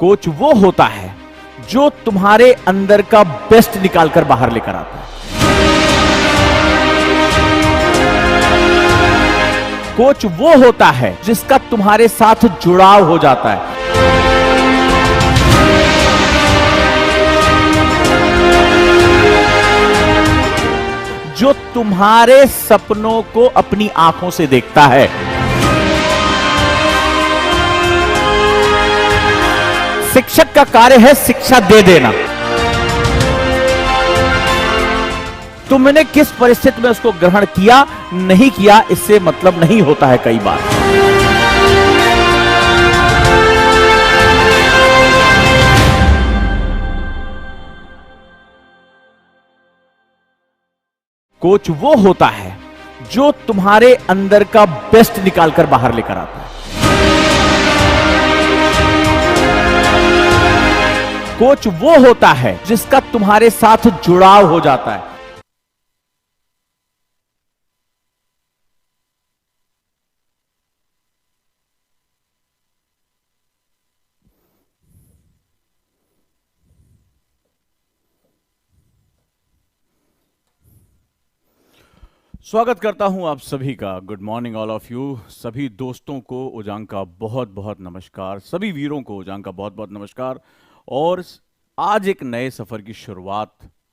Coach वो होता है जो तुम्हारे अंदर का बेस्ट निकालकर बाहर लेकर आता है। कोच वो होता है जिसका तुम्हारे साथ जुड़ाव हो जाता है। जो तुम्हारे सपनों को अपनी आंखों से देखता है। शिक्षक का कार्य है शिक्षा दे देना। तुमने किस परिस्थिति में उसको ग्रहण किया नहीं किया इससे मतलब नहीं होता है कई बार। कोच वो होता है जो तुम्हारे अंदर का बेस्ट निकालकर बाहर लेकर आता है। कोच वो होता है जिसका तुम्हारे साथ जुड़ाव हो जाता है। स्वागत करता हूं आप सभी का। Good morning all of you. सभी दोस्तों को उजांग का बहुत बहुत नमस्कार। सभी वीरों को उजांग का बहुत बहुत नमस्कार। और आज एक नए सफर की शुरुआत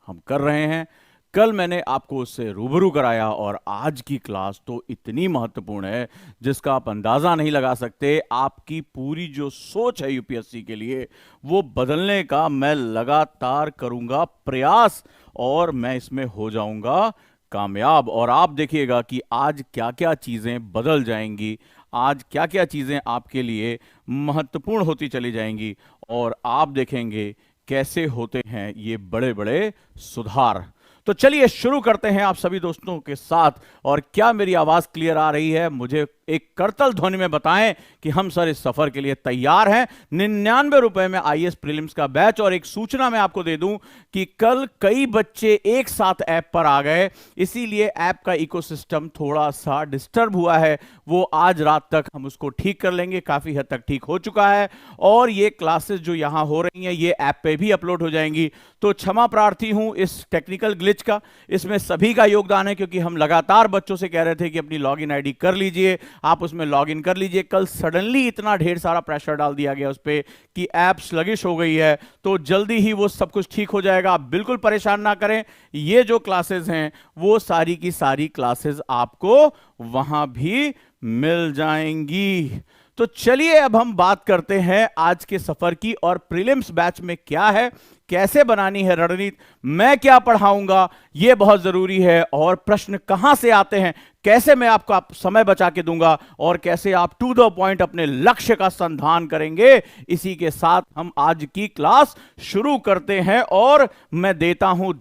हम कर रहे हैं। कल मैंने आपको उससे रूबरू कराया और आज की क्लास तो इतनी महत्वपूर्ण है जिसका आप अंदाजा नहीं लगा सकते। आपकी पूरी जो सोच है यूपीएससी के लिए वो बदलने का मैं लगातार करूंगा प्रयास और मैं इसमें हो जाऊंगा कामयाब। और आप देखिएगा कि आज क्या क्या चीजें बदल जाएंगी, आज क्या क्या चीजें आपके लिए महत्वपूर्ण होती चली जाएंगी और आप देखेंगे कैसे होते हैं ये बड़े बड़े सुधार। तो चलिए शुरू करते हैं आप सभी दोस्तों के साथ। और क्या मेरी आवाज क्लियर आ रही है? मुझे एक करतल ध्वनि में बताएं कि हम सर इस सफर के लिए तैयार हैं। 99 रुपए में आईएएस प्रीलिम्स का बैच। और एक सूचना मैं आपको दे दूं कि कल कई बच्चे एक साथ ऐप पर आ गए, इसीलिए ऐप का इकोसिस्टम थोड़ा सा डिस्टर्ब हुआ है। वो आज रात तक हम उसको ठीक कर लेंगे। काफी हद तक ठीक हो चुका है और ये क्लासेस जो यहां हो रही हैं ये ऐप पे भी अपलोड हो जाएंगी। तो क्षमा प्रार्थी हूं इस टेक्निकल ग्लिच का। इसमें सभी का योगदान है क्योंकि हम लगातार बच्चों से कह रहे थे कि अपनी लॉगिन आईडी कर लीजिए, आप उसमें लॉगिन कर लीजिए। कल सडनली इतना ढेर सारा प्रेशर डाल दिया गया उस पर कि ऐप स्लगिश हो गई है। तो जल्दी ही वो सब कुछ ठीक हो जाएगा। आप बिल्कुल परेशान ना करें। ये जो क्लासेस हैं वो सारी की सारी क्लासेस आपको वहां भी मिल जाएंगी। तो चलिए अब हम बात करते हैं आज के सफर की और प्रीलिम्स बैच में क्या है, कैसे बनानी है रणनीति, मैं क्या पढ़ाऊंगा यह बहुत जरूरी है। और प्रश्न कहां से आते हैं, कैसे मैं आपको समय बचा के दूंगा और कैसे आप टू द पॉइंट अपने लक्ष्य का संधान करेंगे। इसी के साथ हम आज की क्लास शुरू करते हैं। और मैं देता हूं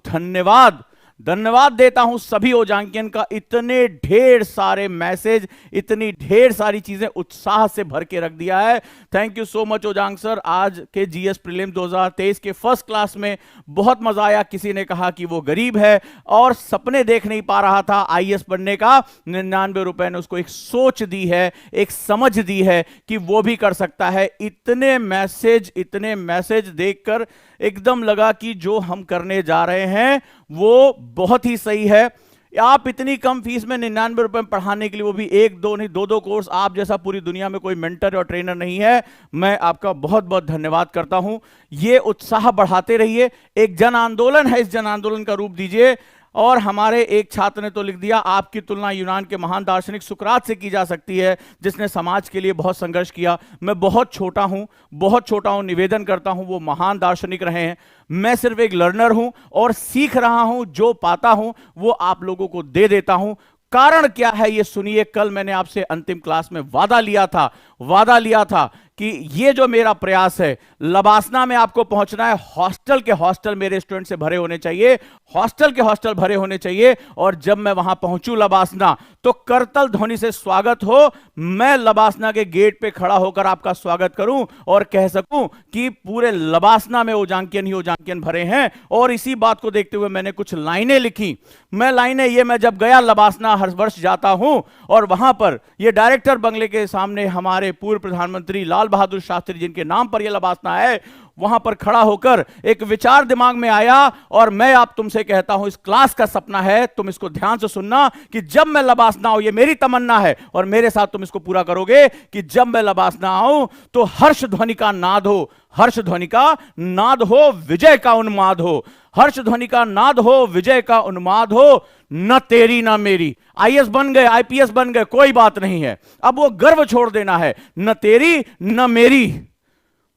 धन्यवाद देता हूं सभी ओजांकियन का। इतने ढेर सारे मैसेज, इतनी ढेर सारी चीजें उत्साह से भर के रख दिया है। Thank you so much Ojaank sir. आज के जीएस प्रीलिम 2023 के फर्स्ट क्लास में बहुत मजा आया। किसी ने कहा कि वो गरीब है और सपने देख नहीं पा रहा था आईएएस बनने का। 99 रुपए ने उसको एक सोच दी है, एक समझ दी है कि वो भी कर सकता है। इतने मैसेज देखकर एकदम लगा कि जो हम करने जा रहे हैं वो बहुत ही सही है। आप इतनी कम फीस में 99 रुपए में पढ़ाने के लिए, वो भी एक दो नहीं दो कोर्स, आप जैसा पूरी दुनिया में कोई मेंटर और ट्रेनर नहीं है। मैं आपका बहुत बहुत धन्यवाद करता हूं। ये उत्साह बढ़ाते रहिए। एक जन आंदोलन है, इस जन आंदोलन का रूप दीजिए। और हमारे एक छात्र ने तो लिख दिया, आपकी तुलना यूनान के महान दार्शनिक सुकरात से की जा सकती है जिसने समाज के लिए बहुत संघर्ष किया। मैं बहुत छोटा हूं, निवेदन करता हूं, वो महान दार्शनिक रहे हैं। मैं सिर्फ एक लर्नर हूं और सीख रहा हूं। जो पाता हूं वो आप लोगों को दे देता हूं। कारण क्या है ये सुनिए। कल मैंने आपसे अंतिम क्लास में वादा लिया था कि ये जो मेरा प्रयास है, लबासना में आपको पहुंचना है। हॉस्टल के हॉस्टल मेरे स्टूडेंट से भरे होने चाहिए, हॉस्टल के हॉस्टल भरे होने चाहिए। और जब मैं वहां पहुंचूं लबासना, तो करतल ध्वनि से स्वागत हो। मैं लबासना के गेट पे खड़ा होकर आपका स्वागत करूं और कह सकूं कि पूरे लबासना में ओजांकियन भरे हैं। और इसी बात को देखते हुए मैंने कुछ लाइनें लिखी। मैं जब गया लबासना, हर वर्ष जाता हूं और वहां पर ये डायरेक्टर बंगले के सामने हमारे हमारे पूर्व प्रधानमंत्री लाल बहादुर शास्त्री जिनके नाम पर यह लबासना है, वहां पर खड़ा होकर एक विचार दिमाग में आया और मैं आप तुमसे कहता हूं, इस क्लास का सपना है, तुम इसको ध्यान से सुनना कि जब मैं लबासना आऊं, ये मेरी तमन्ना है और मेरे साथ तुम इसको पूरा करोगे कि जब मैं लबासना आऊं तो हर्ष ध्वनि का नाद हो, हर्ष ध्वनि का नाद हो, विजय का उन्माद हो, हर्ष ध्वनि का नाद हो, विजय का उन्माद हो, न तेरी ना मेरी। आईएएस बन गए, आईपीएस बन गए, कोई बात नहीं है, अब वो गर्व छोड़ देना है, न तेरी न मेरी,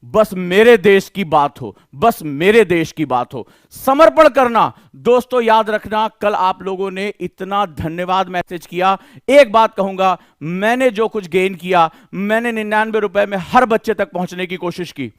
बस मेरे देश की बात हो, बस मेरे देश की बात हो। समर्पण करना। दोस्तों याद रखना, कल आप लोगों ने इतना धन्यवाद मैसेज किया। एक बात कहूंगा, मैंने जो कुछ गेन किया, मैंने 99 रुपए में हर बच्चे तक पहुंचने की कोशिश की,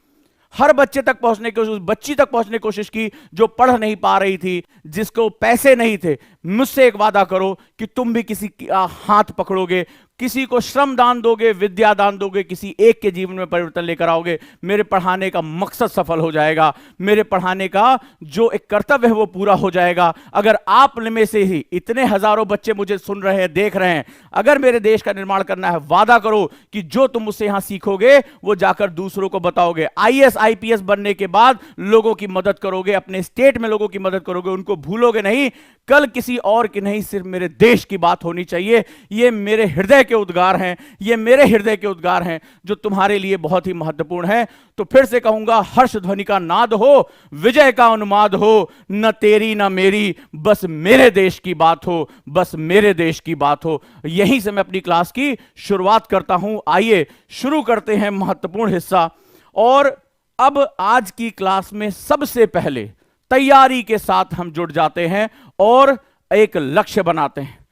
हर बच्चे तक पहुंचने की, उस बच्ची तक पहुंचने की कोशिश की जो पढ़ नहीं पा रही थी, जिसको पैसे नहीं थे। मुझसे एक वादा करो कि तुम भी किसी का हाथ पकड़ोगे, किसी को श्रम दान दोगे, विद्या दान दोगे, किसी एक के जीवन में परिवर्तन लेकर आओगे। मेरे पढ़ाने का मकसद सफल हो जाएगा, मेरे पढ़ाने का जो एक कर्तव्य है वो पूरा हो जाएगा। अगर आप में से ही इतने हजारों बच्चे मुझे सुन रहे हैं, देख रहे हैं, अगर मेरे देश का निर्माण करना है, वादा करो कि जो तुम मुझसे यहां सीखोगे वो जाकर दूसरों को बताओगे। आईएएस आईपीएस बनने के बाद लोगों की मदद करोगे, अपने स्टेट में लोगों की मदद करोगे, उनको भूलोगे नहीं। कल किसी और की नहीं, सिर्फ मेरे देश की बात होनी चाहिए। ये मेरे हृदय के उद्गार हैं, ये मेरे हृदय के उद्गार हैं जो तुम्हारे लिए बहुत ही महत्वपूर्ण है। तो फिर से कहूंगा, हर्ष ध्वनि का नाद हो, विजय का उन्माद हो, न तेरी न मेरी, बस मेरे देश की बात हो, बस मेरे देश की बात हो। यहीं से मैं अपनी क्लास की शुरुआत करता हूं। आइए शुरू करते हैं महत्वपूर्ण हिस्सा। और अब आज की क्लास में सबसे पहले तैयारी के साथ हम जुड़ जाते हैं और एक लक्ष्य बनाते हैं।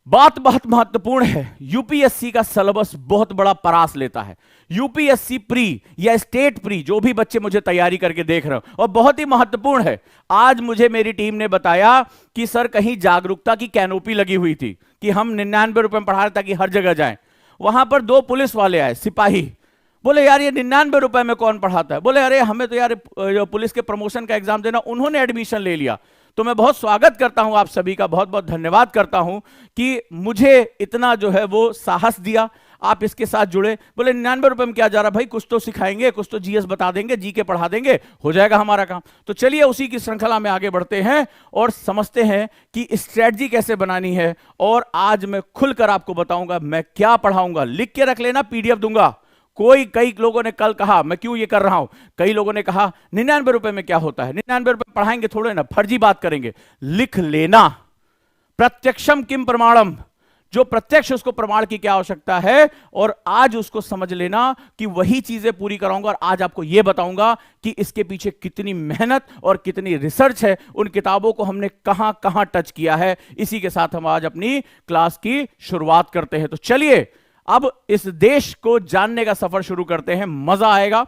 बात बहुत महत्वपूर्ण है, यूपीएससी का सिलेबस बहुत बड़ा परास लेता है। यूपीएससी प्री या स्टेट प्री, जो भी बच्चे मुझे तैयारी करके देख रहे हो, और बहुत ही महत्वपूर्ण है। आज मुझे मेरी टीम ने बताया कि सर कहीं जागरूकता की कैनोपी लगी हुई थी कि हम 99 रुपए में पढ़ा रहे ताकि हर जगह जाएं। वहां पर 2 पुलिस वाले आए, सिपाही, बोले यार ये 99 रुपए में कौन पढ़ाता है? बोले अरे हमें तो यार पुलिस के प्रमोशन का एग्जाम देना, उन्होंने एडमिशन ले लिया। तो मैं बहुत स्वागत करता हूं आप सभी का, बहुत बहुत धन्यवाद करता हूं कि मुझे इतना जो है वो साहस दिया, आप इसके साथ जुड़े। बोले 99 रुपए में क्या जा रहा भाई, कुछ तो सिखाएंगे, कुछ तो जीएस बता देंगे, जी के पढ़ा देंगे, हो जाएगा हमारा काम। तो चलिए उसी की श्रृंखला में आगे बढ़ते हैं और समझते हैं कि स्ट्रेटजी कैसे बनानी है। और आज मैं खुलकर आपको बताऊंगा मैं क्या पढ़ाऊंगा। लिख के रख लेना, पीडीएफ दूंगा। कई लोगों ने कल कहा मैं क्यों ये कर रहा हूं, कई लोगों ने कहा 99 रुपए में क्या होता है, 99 रुपए पढ़ाएंगे थोड़े ना, फर्जी बात करेंगे। लिख लेना, प्रत्यक्षम किम प्रमाणम, जो प्रत्यक्ष उसको प्रमाण की क्या आवश्यकता है, और आज उसको समझ लेना कि वही चीजें पूरी कराऊंगा। और आज आपको यह बताऊंगा कि इसके पीछे कितनी मेहनत और कितनी रिसर्च है, उन किताबों को हमने कहां कहां टच किया है। इसी के साथ हम आज अपनी क्लास की शुरुआत करते हैं। तो चलिए अब इस देश को जानने का सफर शुरू करते हैं, मजा आएगा।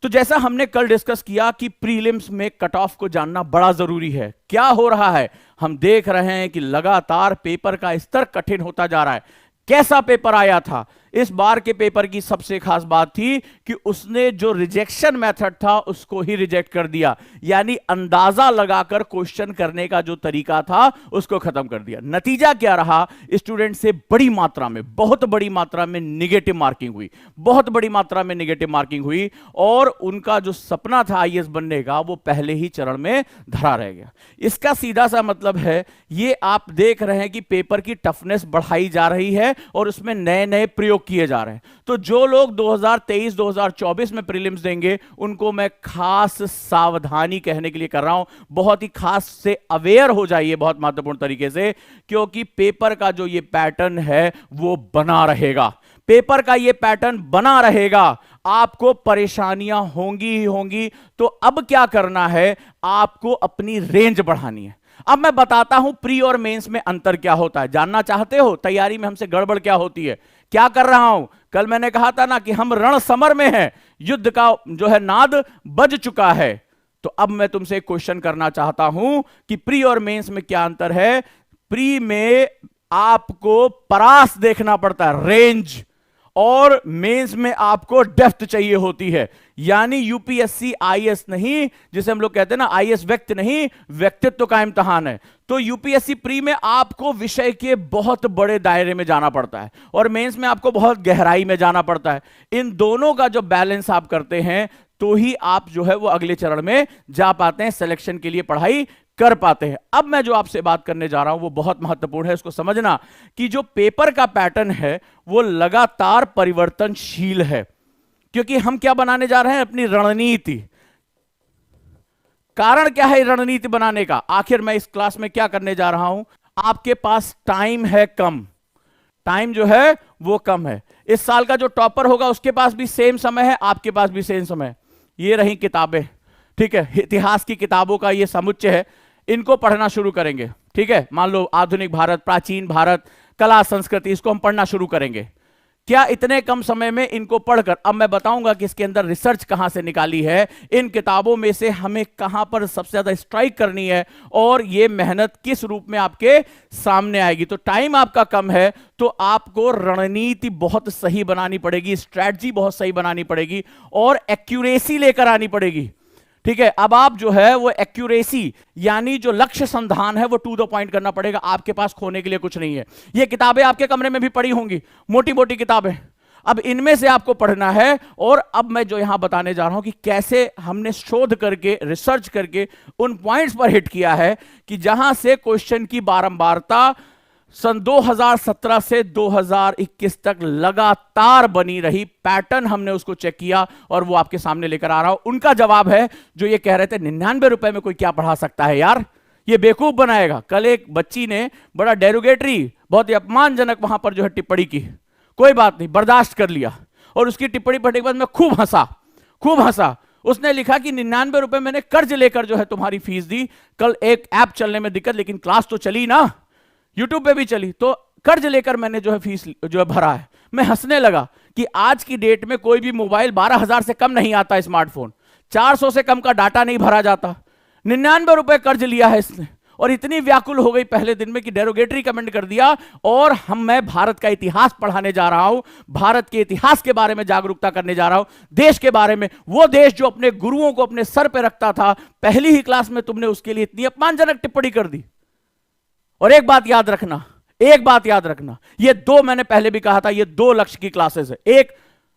तो जैसा हमने कल डिस्कस किया कि प्रीलिम्स में कट ऑफ को जानना बड़ा जरूरी है। क्या हो रहा है, हम देख रहे हैं कि लगातार पेपर का स्तर कठिन होता जा रहा है। कैसा पेपर आया था, इस बार के पेपर की सबसे खास बात थी कि उसने जो रिजेक्शन मेथड था उसको ही रिजेक्ट कर दिया, यानी अंदाजा लगाकर क्वेश्चन करने का जो तरीका था उसको खत्म कर दिया। नतीजा क्या रहा, स्टूडेंट से बड़ी मात्रा में, बहुत बड़ी मात्रा में निगेटिव मार्किंग हुई, बहुत बड़ी मात्रा में निगेटिव मार्किंग हुई, और उनका जो सपना था आईएएस बनने का वो पहले ही चरण में धरा रह गया। इसका सीधा सा मतलब है, ये आप देख रहे हैं कि पेपर की टफनेस बढ़ाई जा रही है और उसमें नए नए प्रयोग किए जा रहे हैं। तो जो लोग 2023-2024 में प्रीलिम्स देंगे उनको मैं खास सावधानी कहने के लिए कर रहा हूं, बहुत ही खास से अवेयर हो जाइए, बहुत महत्वपूर्ण तरीके से, क्योंकि पेपर का जो ये पैटर्न है वो बना रहेगा। पेपर का ये पैटर्न बना रहेगा, आपको परेशानियां होंगी ही होंगी। तो अब क्या करना है, आपको अपनी रेंज बढ़ानी है। अब मैं बताता हूं प्री और मेंस में अंतर क्या होता है। जानना चाहते हो तैयारी में हमसे गड़बड़ क्या होती है, क्या कर रहा हूं? कल मैंने कहा था ना कि हम रण समर में हैं, युद्ध का जो है नाद बज चुका है। तो अब मैं तुमसे एक क्वेश्चन करना चाहता हूं कि प्री और मेंस में क्या अंतर है। प्री में आपको परास देखना पड़ता है, रेंज, और मेंस में आपको डेप्थ चाहिए होती है। यानी यूपीएससी आईएएस नहीं, जिसे हम लोग कहते हैं ना आईएएस व्यक्ति नहीं, व्यक्तित्व का इम्तिहान है। तो यूपीएससी प्री में आपको विषय के बहुत बड़े दायरे में जाना पड़ता है और मेंस में आपको बहुत गहराई में जाना पड़ता है। इन दोनों का जो बैलेंस आप करते हैं तो ही आप जो है वो अगले चरण में जा पाते हैं, सिलेक्शन के लिए पढ़ाई कर पाते हैं। अब मैं जो आपसे बात करने जा रहा हूं वो बहुत महत्वपूर्ण है, इसको समझना कि जो पेपर का पैटर्न है वो लगातार परिवर्तनशील है, क्योंकि हम क्या बनाने जा रहे हैं, अपनी रणनीति। कारण क्या है रणनीति बनाने का, आखिर मैं इस क्लास में क्या करने जा रहा हूं। आपके पास टाइम है कम, टाइम जो है वो कम है। इस साल का जो टॉपर होगा उसके पास भी सेम समय है, आपके पास भी सेम समय है। ये रही किताबें, ठीक है, इतिहास की किताबों का ये समुच्चय है, इनको पढ़ना शुरू करेंगे। ठीक है, मान लो आधुनिक भारत, प्राचीन भारत, कला संस्कृति, इसको हम पढ़ना शुरू करेंगे। क्या इतने कम समय में इनको पढ़कर, अब मैं बताऊंगा कि इसके अंदर रिसर्च कहां से निकाली है, इन किताबों में से हमें कहां पर सबसे ज्यादा स्ट्राइक करनी है और ये मेहनत किस रूप में आपके सामने आएगी। तो टाइम आपका कम है तो आपको रणनीति बहुत सही बनानी पड़ेगी, स्ट्रैटेजी बहुत सही बनानी पड़ेगी और एक्यूरेसी लेकर आनी पड़ेगी। ठीक है, अब आप जो है वो एक्यूरेसी यानी जो लक्ष्य संधान है वो टू द पॉइंट करना पड़ेगा। आपके पास खोने के लिए कुछ नहीं है। ये किताबें आपके कमरे में भी पड़ी होंगी, मोटी मोटी किताबें, अब इनमें से आपको पढ़ना है। और अब मैं जो यहां बताने जा रहा हूं कि कैसे हमने शोध करके, रिसर्च करके उन पॉइंट्स पर हिट किया है कि जहां से क्वेश्चन की बारंबारता सन 2017 से 2021 तक लगातार बनी रही, पैटर्न हमने उसको चेक किया और वो आपके सामने लेकर आ रहा हूं। उनका जवाब है जो ये कह रहे थे 99 रुपए में कोई क्या पढ़ा सकता है यार, ये बेवकूफ बनाएगा। कल एक बच्ची ने बड़ा डेरोगेटरी, बहुत ही अपमानजनक वहां पर जो है टिप्पणी की, कोई बात नहीं, बर्दाश्त कर लिया। और उसकी टिप्पणी पढ़ने के बाद मैं खूब हंसा, खूब हंसा। उसने लिखा कि 99 रुपए मैंने कर्ज लेकर जो है तुम्हारी फीस दी। कल एक ऐप चलने में दिक्कत, लेकिन क्लास तो चली ना, यूट्यूब पे भी चली, तो कर्ज लेकर मैंने जो है फीस जो है भरा है। मैं हंसने लगा कि आज की डेट में कोई भी मोबाइल 12,000 से कम नहीं आता, स्मार्टफोन 400 से कम का डाटा नहीं भरा जाता। 99 रुपए कर्ज लिया है इसने और इतनी व्याकुल हो गई पहले दिन में कि डेरोगेटरी कमेंट कर दिया। और मैं भारत का इतिहास पढ़ाने जा रहा हूं, भारत के इतिहास के बारे में जागरूकता करने जा रहा हूं, देश के बारे में, वो देश जो अपने गुरुओं को अपने सर पे रखता था, पहली ही क्लास में तुमने उसके लिए इतनी अपमानजनक टिप्पणी कर दी। और एक बात याद रखना, एक बात याद रखना, ये दो, मैंने पहले भी कहा था, ये दो लक्ष्य की क्लासेस है। एक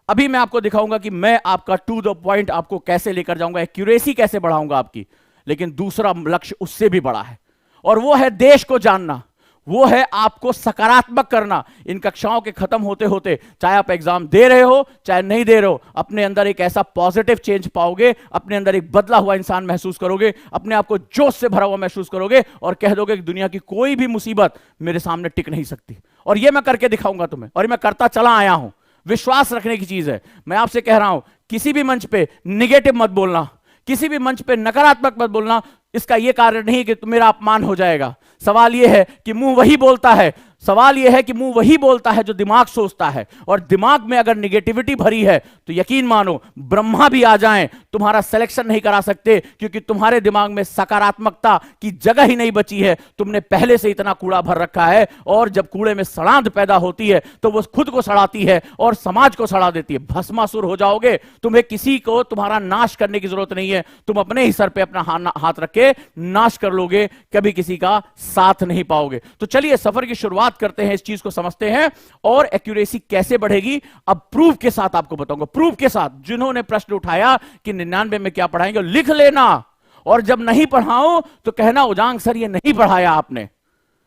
अभी मैं आपको दिखाऊंगा कि मैं आपका टू द पॉइंट आपको कैसे लेकर जाऊंगा, एक्यूरेसी कैसे बढ़ाऊंगा आपकी। लेकिन दूसरा लक्ष्य उससे भी बड़ा है और वो है देश को जानना, वो है आपको सकारात्मक करना। इन कक्षाओं के खत्म होते होते, चाहे आप एग्जाम दे रहे हो चाहे नहीं दे रहे हो, अपने अंदर एक ऐसा पॉजिटिव चेंज पाओगे, अपने अंदर एक बदला हुआ इंसान महसूस करोगे, अपने आप को जोश से भरा हुआ महसूस करोगे और कह दोगे कि दुनिया की कोई भी मुसीबत मेरे सामने टिक नहीं सकती। और ये मैं करके दिखाऊंगा तुम्हें, और मैं करता चला आया हूं। विश्वास रखने की चीज है। मैं आपसे कह रहा हूं, किसी भी मंच पे निगेटिव मत बोलना, किसी भी मंच पे नकारात्मक मत बोलना। इसका यह कारण नहीं कि मेरा अपमान हो जाएगा। सवाल यह है कि मुंह वही बोलता है, सवाल यह है कि मुंह वही बोलता है जो दिमाग सोचता है। और दिमाग में अगर निगेटिविटी भरी है तो यकीन मानो ब्रह्मा भी आ जाएं, तुम्हारा सिलेक्शन नहीं करा सकते, क्योंकि तुम्हारे दिमाग में सकारात्मकता की जगह ही नहीं बची है। तुमने पहले से इतना कूड़ा भर रखा है और जब कूड़े में सड़ांध पैदा होती है तो वो खुद को सड़ाती है और समाज को सड़ा देती है। भस्मासुर हो जाओगे। तुम्हें किसी को तुम्हारा नाश करने की जरूरत नहीं है, तुम अपने ही सर पे अपना हाथ रख के नाश कर लोगे, कभी किसी का साथ नहीं पाओगे। तो चलिए सफर की शुरुआत करते हैं, इस चीज को समझते हैं और एक्यूरेसी कैसे बढ़ेगी अब प्रूफ के साथ आपको बताऊंगा। प्रूफ के साथ, जिन्होंने प्रश्न उठाया कि 99 में क्या पढ़ाएंगे, लिख लेना। और जब नहीं पढ़ाऊं तो कहना उजांग सर ये नहीं पढ़ाया, आपने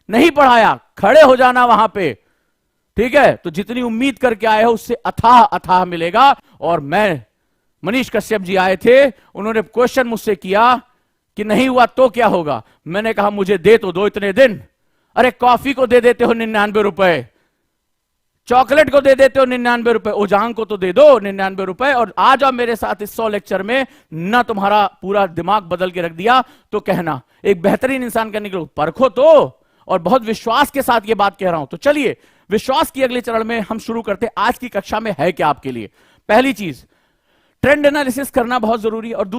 नहीं पढ़ाया, खड़े हो जाना वहां पे। ठीक है, तो जितनी उम्मीद करके आए हो उससे अथाह अथाह मिलेगा। और मैं, मनीष कश्यप जी आए थे, उन्होंने क्वेश्चन मुझसे किया कि नहीं हुआ तो क्या होगा। मैंने कहा मुझे दे तो दो इतने दिन। अरे कॉफी को दे देते हो 99 रुपए, चॉकलेट को दे देते हो 99 रुपए, उजांग को तो दे दो 99 रुपए और आ जाओ मेरे साथ इस 100 लेक्चर में। ना तुम्हारा पूरा दिमाग बदल के रख दिया तो कहना एक बेहतरीन इंसान करने के लिए परखो तो। और बहुत विश्वास के साथ ये बात कह रहा हूं। तो चलिए विश्वास की अगले चरण में हम शुरू करते हैं। आज की कक्षा में है क्या आपके लिए? पहली चीज, ट्रेंड एनालिसिस करना बहुत जरूरी है। और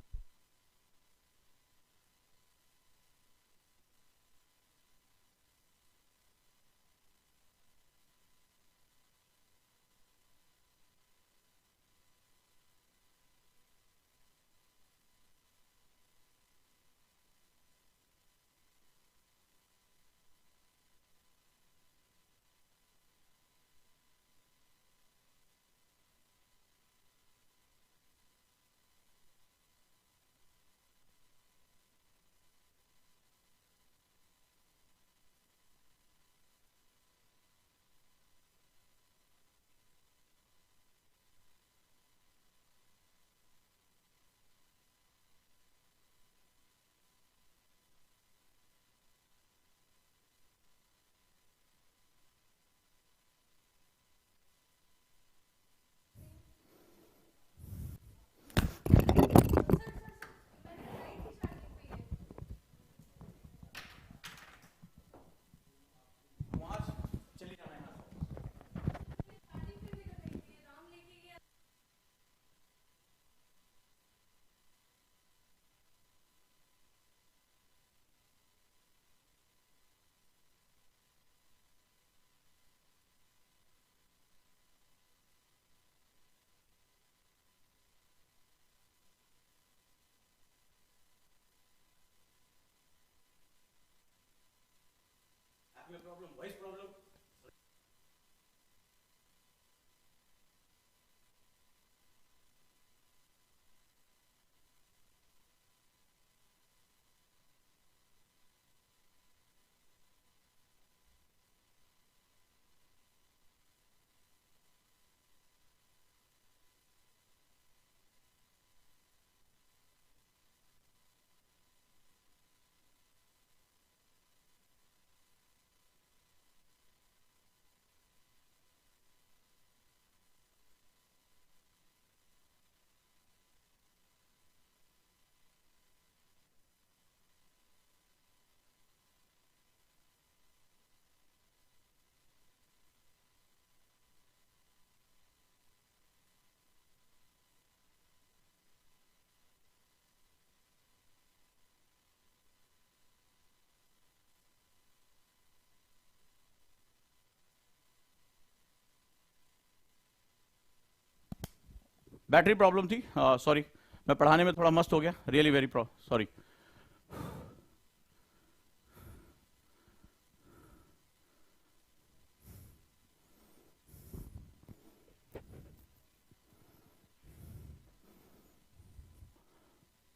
बैटरी प्रॉब्लम थी, सॉरी, मैं पढ़ाने में थोड़ा मस्त हो गया, रियली वेरी सॉरी।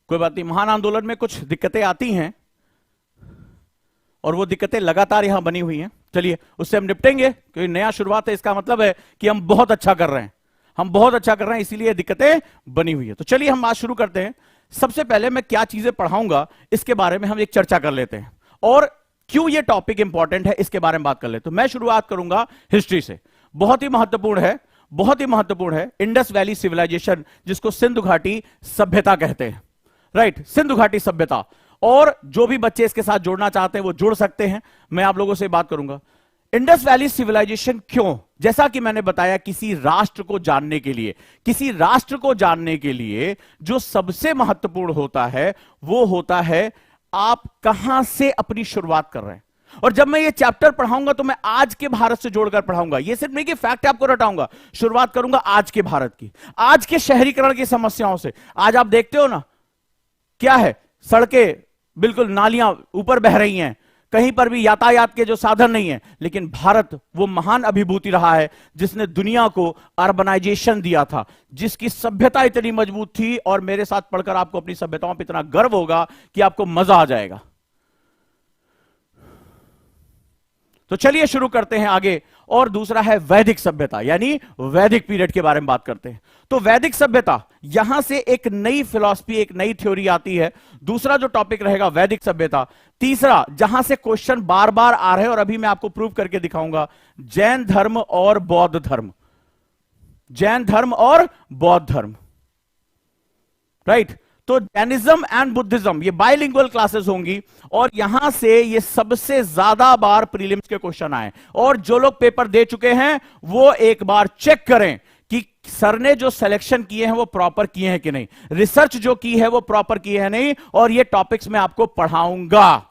कोई बात नहीं, महान आंदोलन में कुछ दिक्कतें आती हैं और वो दिक्कतें लगातार यहां बनी हुई हैं। चलिए उससे हम निपटेंगे, क्योंकि नया शुरुआत है, इसका मतलब है कि हम बहुत अच्छा कर रहे हैं, हम बहुत अच्छा कर रहे हैं, इसीलिए दिक्कतें बनी हुई है। तो चलिए हम बात शुरू करते हैं। सबसे पहले मैं क्या चीजें पढ़ाऊंगा इसके बारे में हम एक चर्चा कर लेते हैं, और क्यों ये टॉपिक इंपॉर्टेंट है इसके बारे में बात कर लेते हैं। तो मैं शुरुआत करूंगा हिस्ट्री से, बहुत ही महत्वपूर्ण है, बहुत ही महत्वपूर्ण है। इंडस वैली सिविलाइजेशन, जिसको सिंधु घाटी सभ्यता कहते हैं, राइट, सिंधु घाटी सभ्यता। और जो भी बच्चे इसके साथ जुड़ना चाहते हैं वो जुड़ सकते हैं, मैं आप लोगों से बात करूंगा। इंडस वैली सिविलाइजेशन क्यों? जैसा कि मैंने बताया, किसी राष्ट्र को जानने के लिए, किसी राष्ट्र को जानने के लिए जो सबसे महत्वपूर्ण होता है वो होता है आप कहां से अपनी शुरुआत कर रहे हैं। और जब मैं ये चैप्टर पढ़ाऊंगा तो मैं आज के भारत से जोड़कर पढ़ाऊंगा, ये सिर्फ नहीं कि फैक्ट आपको रटाऊंगा, शुरुआत करूंगा आज के भारत की, आज के शहरीकरण की समस्याओं से। आज आप देखते हो ना, क्या है, सड़कें बिल्कुल नालियां ऊपर बह रही हैं, कहीं पर भी यातायात के जो साधन नहीं है। लेकिन भारत वो महान अभिभूति रहा है जिसने दुनिया को अर्बनाइजेशन दिया था, जिसकी सभ्यता इतनी मजबूत थी। और मेरे साथ पढ़कर आपको अपनी सभ्यताओं पर इतना गर्व होगा कि आपको मजा आ जाएगा। तो चलिए शुरू करते हैं आगे। और दूसरा है वैदिक सभ्यता, यानी वैदिक पीरियड के बारे में बात करते हैं। तो वैदिक सभ्यता, यहां से एक नई फिलॉसफी, एक नई थ्योरी आती है। दूसरा जो टॉपिक रहेगा वैदिक सभ्यता। तीसरा, जहां से क्वेश्चन बार बार आ रहे हैं और अभी मैं आपको प्रूव करके दिखाऊंगा, जैन धर्म और बौद्ध धर्म, जैन धर्म और बौद्ध धर्म, राइट। तो जैनिज्म एंड बुद्धिज्म, ये बाइलिंगुअल क्लासेस होंगी, और यहां से ये सबसे ज्यादा बार प्रीलिम्स के क्वेश्चन आए। और जो लोग पेपर दे चुके हैं वो एक बार चेक करें कि सर ने जो सिलेक्शन किए हैं वो प्रॉपर किए हैं कि नहीं, रिसर्च जो की है वो प्रॉपर की है नहीं। और ये टॉपिक्स मैं आपको पढ़ाऊंगा,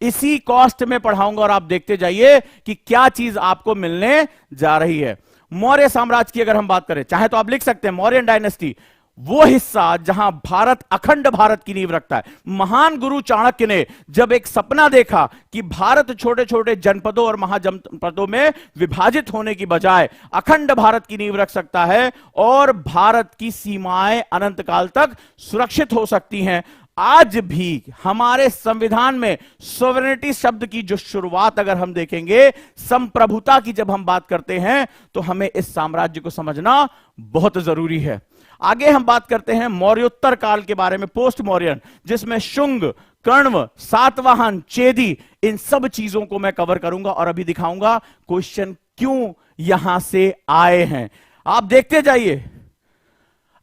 इसी कॉस्ट में पढ़ाऊंगा, और आप देखते जाइए कि क्या चीज आपको मिलने जा रही है। मौर्य साम्राज्य की अगर हम बात करें, चाहे तो आप लिख सकते हैं मौर्यन डायनेस्टी, वो हिस्सा जहां भारत अखंड भारत की नींव रखता है। महान गुरु चाणक्य ने जब एक सपना देखा कि भारत छोटे छोटे जनपदों और महाजनपदों में विभाजित होने की बजाय अखंड भारत की नींव रख सकता है और भारत की सीमाएं अनंत काल तक सुरक्षित हो सकती हैं। आज भी हमारे संविधान में सॉवरेनिटी शब्द की जो शुरुआत अगर हम देखेंगे, संप्रभुता की जब हम बात करते हैं, तो हमें इस साम्राज्य को समझना बहुत जरूरी है। आगे हम बात करते हैं मौर्योत्तर काल के बारे में, पोस्ट मौर्यन, जिसमें शुंग, कण्व, सातवाहन, चेदी, इन सब चीजों को मैं कवर करूंगा और अभी दिखाऊंगा क्वेश्चन क्यों यहां से आए हैं। आप देखते जाइए।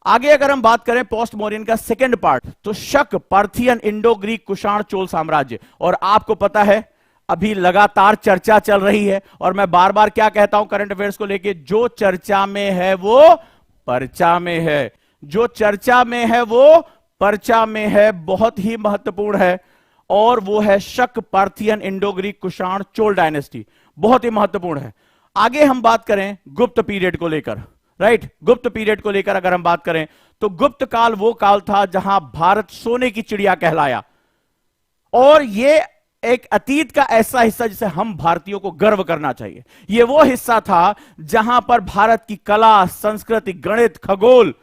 आगे अगर हम बात करें पोस्ट मौर्यन का सेकंड पार्ट, तो शक, Parthian, Indo Greek, Kushan, Chola साम्राज्य। और आपको पता है अभी लगातार चर्चा चल रही है, और मैं बार बार क्या कहता हूं करंट अफेयर्स को लेके, जो चर्चा में है वो पर्चा में है, जो चर्चा में है वो पर्चा में है, बहुत ही महत्वपूर्ण है। और वो है शक, Parthian, Indo Greek, Kushan, Chola dynasty, बहुत ही महत्वपूर्ण है। आगे हम बात करें गुप्त पीरियड को लेकर, राइट, गुप्त पीरियड को लेकर अगर हम बात करें, तो गुप्त काल वो काल था जहां भारत सोने की चिड़िया कहलाया। और ये एक अतीत का ऐसा हिस्सा जिसे हम भारतीयों को गर्व करना चाहिए। यह वो हिस्सा था जहां पर भारत की कला, संस्कृति, गणित, खगोल,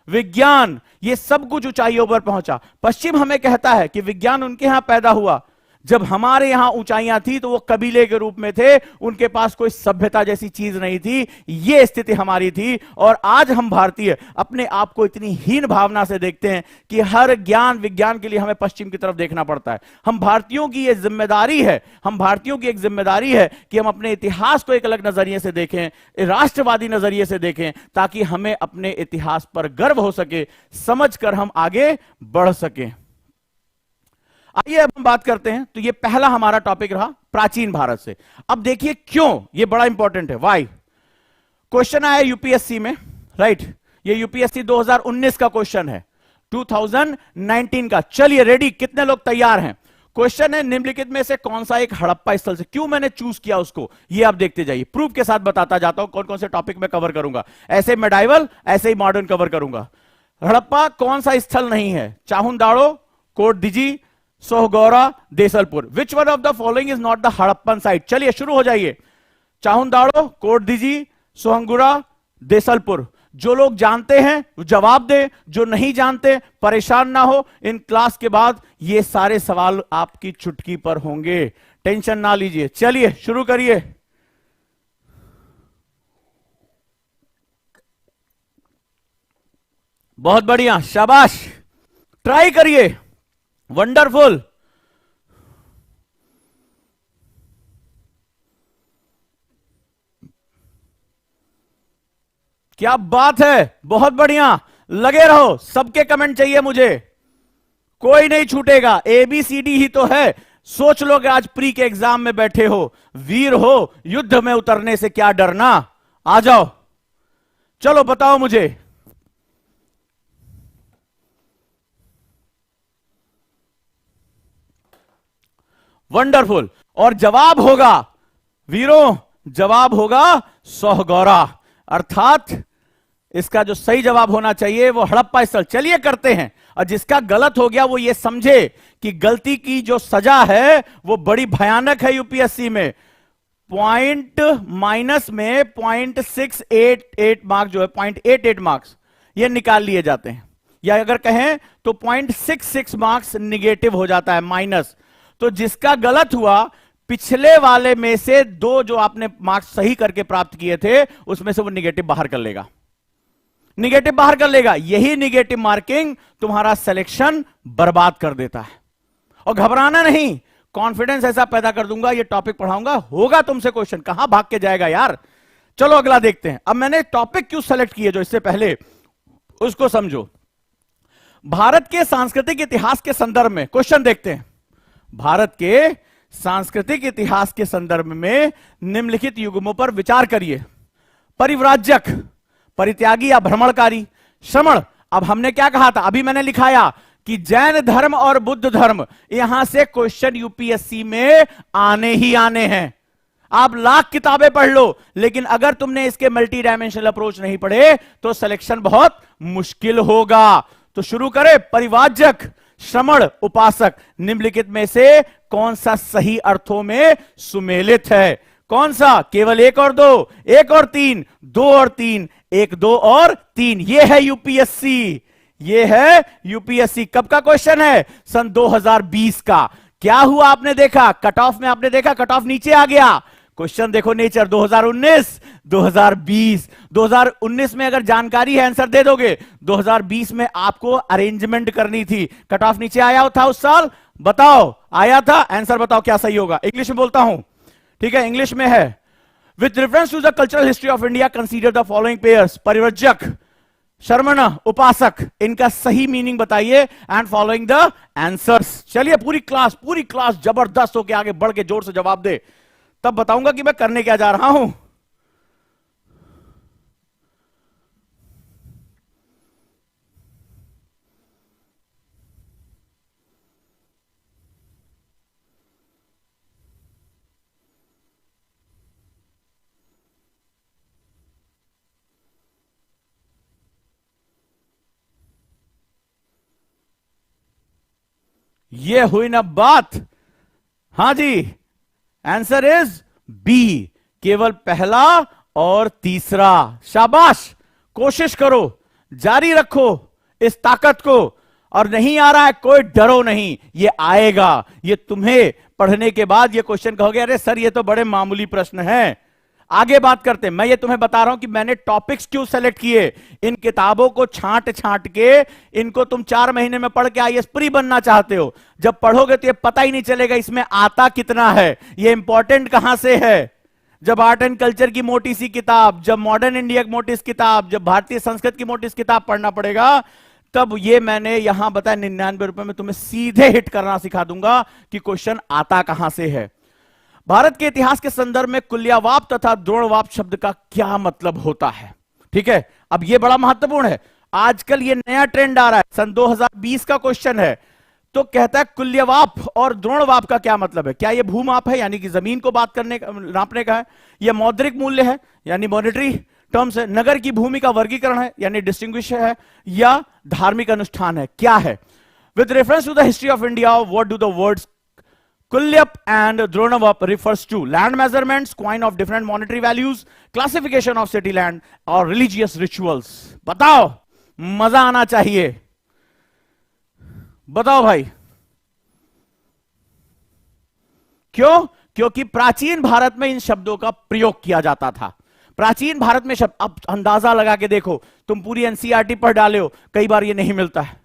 विज्ञान, ये सब कुछ ऊंचाइयों पर पहुंचा। पश्चिम हमें कहता है कि विज्ञान उनके यहां पैदा हुआ, जब हमारे यहां ऊंचाइयां थी तो वो कबीले के रूप में थे, उनके पास कोई सभ्यता जैसी चीज नहीं थी। ये स्थिति हमारी थी। और आज हम भारतीय अपने आप को इतनी हीन भावना से देखते हैं कि हर ज्ञान विज्ञान के लिए हमें पश्चिम की तरफ देखना पड़ता है। हम भारतीयों की ये जिम्मेदारी है, हम भारतीयों की एक जिम्मेदारी है कि हम अपने इतिहास को एक अलग नजरिए से देखें, राष्ट्रवादी नजरिए से देखें, ताकि हमें अपने इतिहास पर गर्व हो सके, समझकर हम आगे बढ़ सकें। आइए अब हम बात करते हैं। तो ये पहला हमारा टॉपिक रहा प्राचीन भारत से। अब देखिए क्यों ये बड़ा इंपॉर्टेंट है, वाई। क्वेश्चन आया यूपीएससी में, राइट, ये यूपीएससी 2019 का क्वेश्चन है, 2019 का। चलिए रेडी, कितने लोग तैयार हैं? क्वेश्चन है निम्नलिखित में से कौन सा एक हड़प्पा स्थल से, क्यों मैंने चूज किया उसको, ये आप देखते जाइए। प्रूफ के साथ बताता जाता हूं कौन कौन से टॉपिक में कवर करूंगा। ऐसे मेडाइवल, ऐसे ही मॉडर्न कवर करूंगा। हड़प्पा कौन सा स्थल नहीं है? Chanhudaro, Kot Diji, Sohgaura, Desalpur. Which one of the following is not the Harappan site? चलिए शुरू हो जाइए। चाहुंदाड़ो, कोटदिजी, सोहंगुड़ा, देसलपुर। जो लोग जानते हैं जवाब दे, जो नहीं जानते परेशान ना हो। इन क्लास के बाद ये सारे सवाल आपकी चुटकी पर होंगे, टेंशन ना लीजिए। चलिए शुरू करिए। बहुत बढ़िया, शाबाश, ट्राई करिए, वंडरफुल। क्या बात है, बहुत बढ़िया, लगे रहो। सबके कमेंट चाहिए मुझे, कोई नहीं छूटेगा। ABCD ही तो है। सोच लो कि आज प्री के एग्जाम में बैठे हो, वीर हो, युद्ध में उतरने से क्या डरना। आ जाओ, चलो बताओ मुझे। वंडरफुल। और जवाब होगा वीरों, जवाब होगा सोहगौरा। अर्थात इसका जो सही जवाब होना चाहिए वो हड़प्पा स्थल। चलिए करते हैं। और जिसका गलत हो गया वो ये समझे कि गलती की जो सजा है वो बड़ी भयानक है यूपीएससी में। पॉइंट माइनस में 0.688 मार्क्स, जो है 0.88 मार्क्स, ये निकाल लिए जाते हैं। या अगर कहें तो 0.66 मार्क्स निगेटिव हो जाता है, माइनस। तो जिसका गलत हुआ, पिछले वाले में से दो जो आपने मार्क्स सही करके प्राप्त किए थे उसमें से वो निगेटिव बाहर कर लेगा, निगेटिव बाहर कर लेगा। यही निगेटिव मार्किंग तुम्हारा सिलेक्शन बर्बाद कर देता है। और घबराना नहीं, कॉन्फिडेंस ऐसा पैदा कर दूंगा, ये टॉपिक पढ़ाऊंगा, होगा तुमसे क्वेश्चन, कहां भाग के जाएगा यार। चलो अगला देखते हैं। अब मैंने टॉपिक क्यों सेलेक्ट किए जो इससे पहले, उसको समझो। भारत के सांस्कृतिक इतिहास के संदर्भ में क्वेश्चन देखते हैं। भारत के सांस्कृतिक इतिहास के संदर्भ में निम्नलिखित युग्मों पर विचार करिए। परिव्राजक, परित्यागी या भ्रमणकारी, श्रमण। अब हमने क्या कहा था, अभी मैंने लिखाया कि जैन धर्म और बुद्ध धर्म, यहां से क्वेश्चन यूपीएससी में आने ही आने हैं। आप लाख किताबें पढ़ लो, लेकिन अगर तुमने इसके मल्टी डायमेंशनल अप्रोच नहीं पढ़े तो सिलेक्शन बहुत मुश्किल होगा। तो शुरू करें। परिव्राजक, श्रमण, उपासक, निम्नलिखित में से कौन सा सही अर्थों में सुमेलित है? कौन सा? केवल एक और दो, एक और तीन, दो और तीन, एक, दो और तीन। ये है यूपीएससी, ये है यूपीएससी। कब का क्वेश्चन है? सन 2020 का। क्या हुआ आपने देखा, कट ऑफ में आपने देखा कट ऑफ नीचे आ गया। क्वेश्चन देखो नेचर, 2019, 2020। 2019 में अगर जानकारी है आंसर दे दोगे, 2020 में आपको अरेंजमेंट करनी थी। कट ऑफ नीचे आया था उस साल? बताओ, आया था? आंसर बताओ क्या सही होगा। इंग्लिश में बोलता हूं, ठीक है, इंग्लिश में है। With reference to the cultural history of India consider the following pairs. परिव्राजक, शर्मण, उपासक, इनका सही मीनिंग बताइए एंड फॉलोइंग द आंसर्स। चलिए पूरी क्लास जबरदस्त होके आगे बढ़ के जोर से जवाब दे, तब बताऊंगा कि मैं करने क्या जा रहा हूं। ये हुई ना बात। हां जी, आंसर इज बी, केवल पहला और तीसरा। शाबाश, कोशिश करो, जारी रखो इस ताकत को। और नहीं आ रहा है, कोई डरो नहीं, ये आएगा। ये तुम्हें पढ़ने के बाद ये क्वेश्चन कहोगे अरे सर ये तो बड़े मामूली प्रश्न हैं। आगे बात करते हैं। मैं ये तुम्हें बता रहा हूं कि मैंने टॉपिक्स क्यों सेलेक्ट किए। इन किताबों को छांट छांट के, इनको तुम 4 महीने में पढ़ के आईएएस प्री बनना चाहते हो। जब पढ़ोगे तो ये पता ही नहीं चलेगा इसमें आता कितना है, ये इंपॉर्टेंट कहां से है। जब आर्ट एंड कल्चर की मोटी सी किताब, जब मॉडर्न इंडिया की मोटी सी किताब, जब भारतीय संस्कृत की मोटी सी किताब पढ़ना पड़ेगा, तब ये मैंने यहां बताया 99 रुपए में तुम्हें सीधे हिट करना सिखा दूंगा कि क्वेश्चन आता कहां से है। भारत के इतिहास के संदर्भ में कुल्यवाप तथा द्रोणवाप शब्द का क्या मतलब होता है? ठीक है, अब यह बड़ा महत्वपूर्ण है। आजकल यह नया ट्रेंड आ रहा है, सन 2020 का क्वेश्चन है। तो कहता है कुल्यवाप और द्रोणवाप का क्या मतलब है? क्या यह भूमाप है यानी कि जमीन को बात करने का, नापने का है? यह मौद्रिक मूल्य है यानी मॉनेटरी टर्म्स है। नगर की भूमि का वर्गीकरण है यानी डिस्टिंग्विश है, या धार्मिक अनुष्ठान है, क्या है? With reference to the history of India, what do the words Kulyap and Dronavap refers to? Land measurements, coin of different monetary values, classification of city land और religious rituals. बताओ, मजा आना चाहिए, बताओ भाई। क्यों? क्योंकि प्राचीन भारत में इन शब्दों का प्रयोग किया जाता था। प्राचीन भारत में शब्द, अब अंदाजा लगा के देखो, तुम पूरी एनसीईआरटी पढ़ डाले हो, कई बार ये नहीं मिलता है।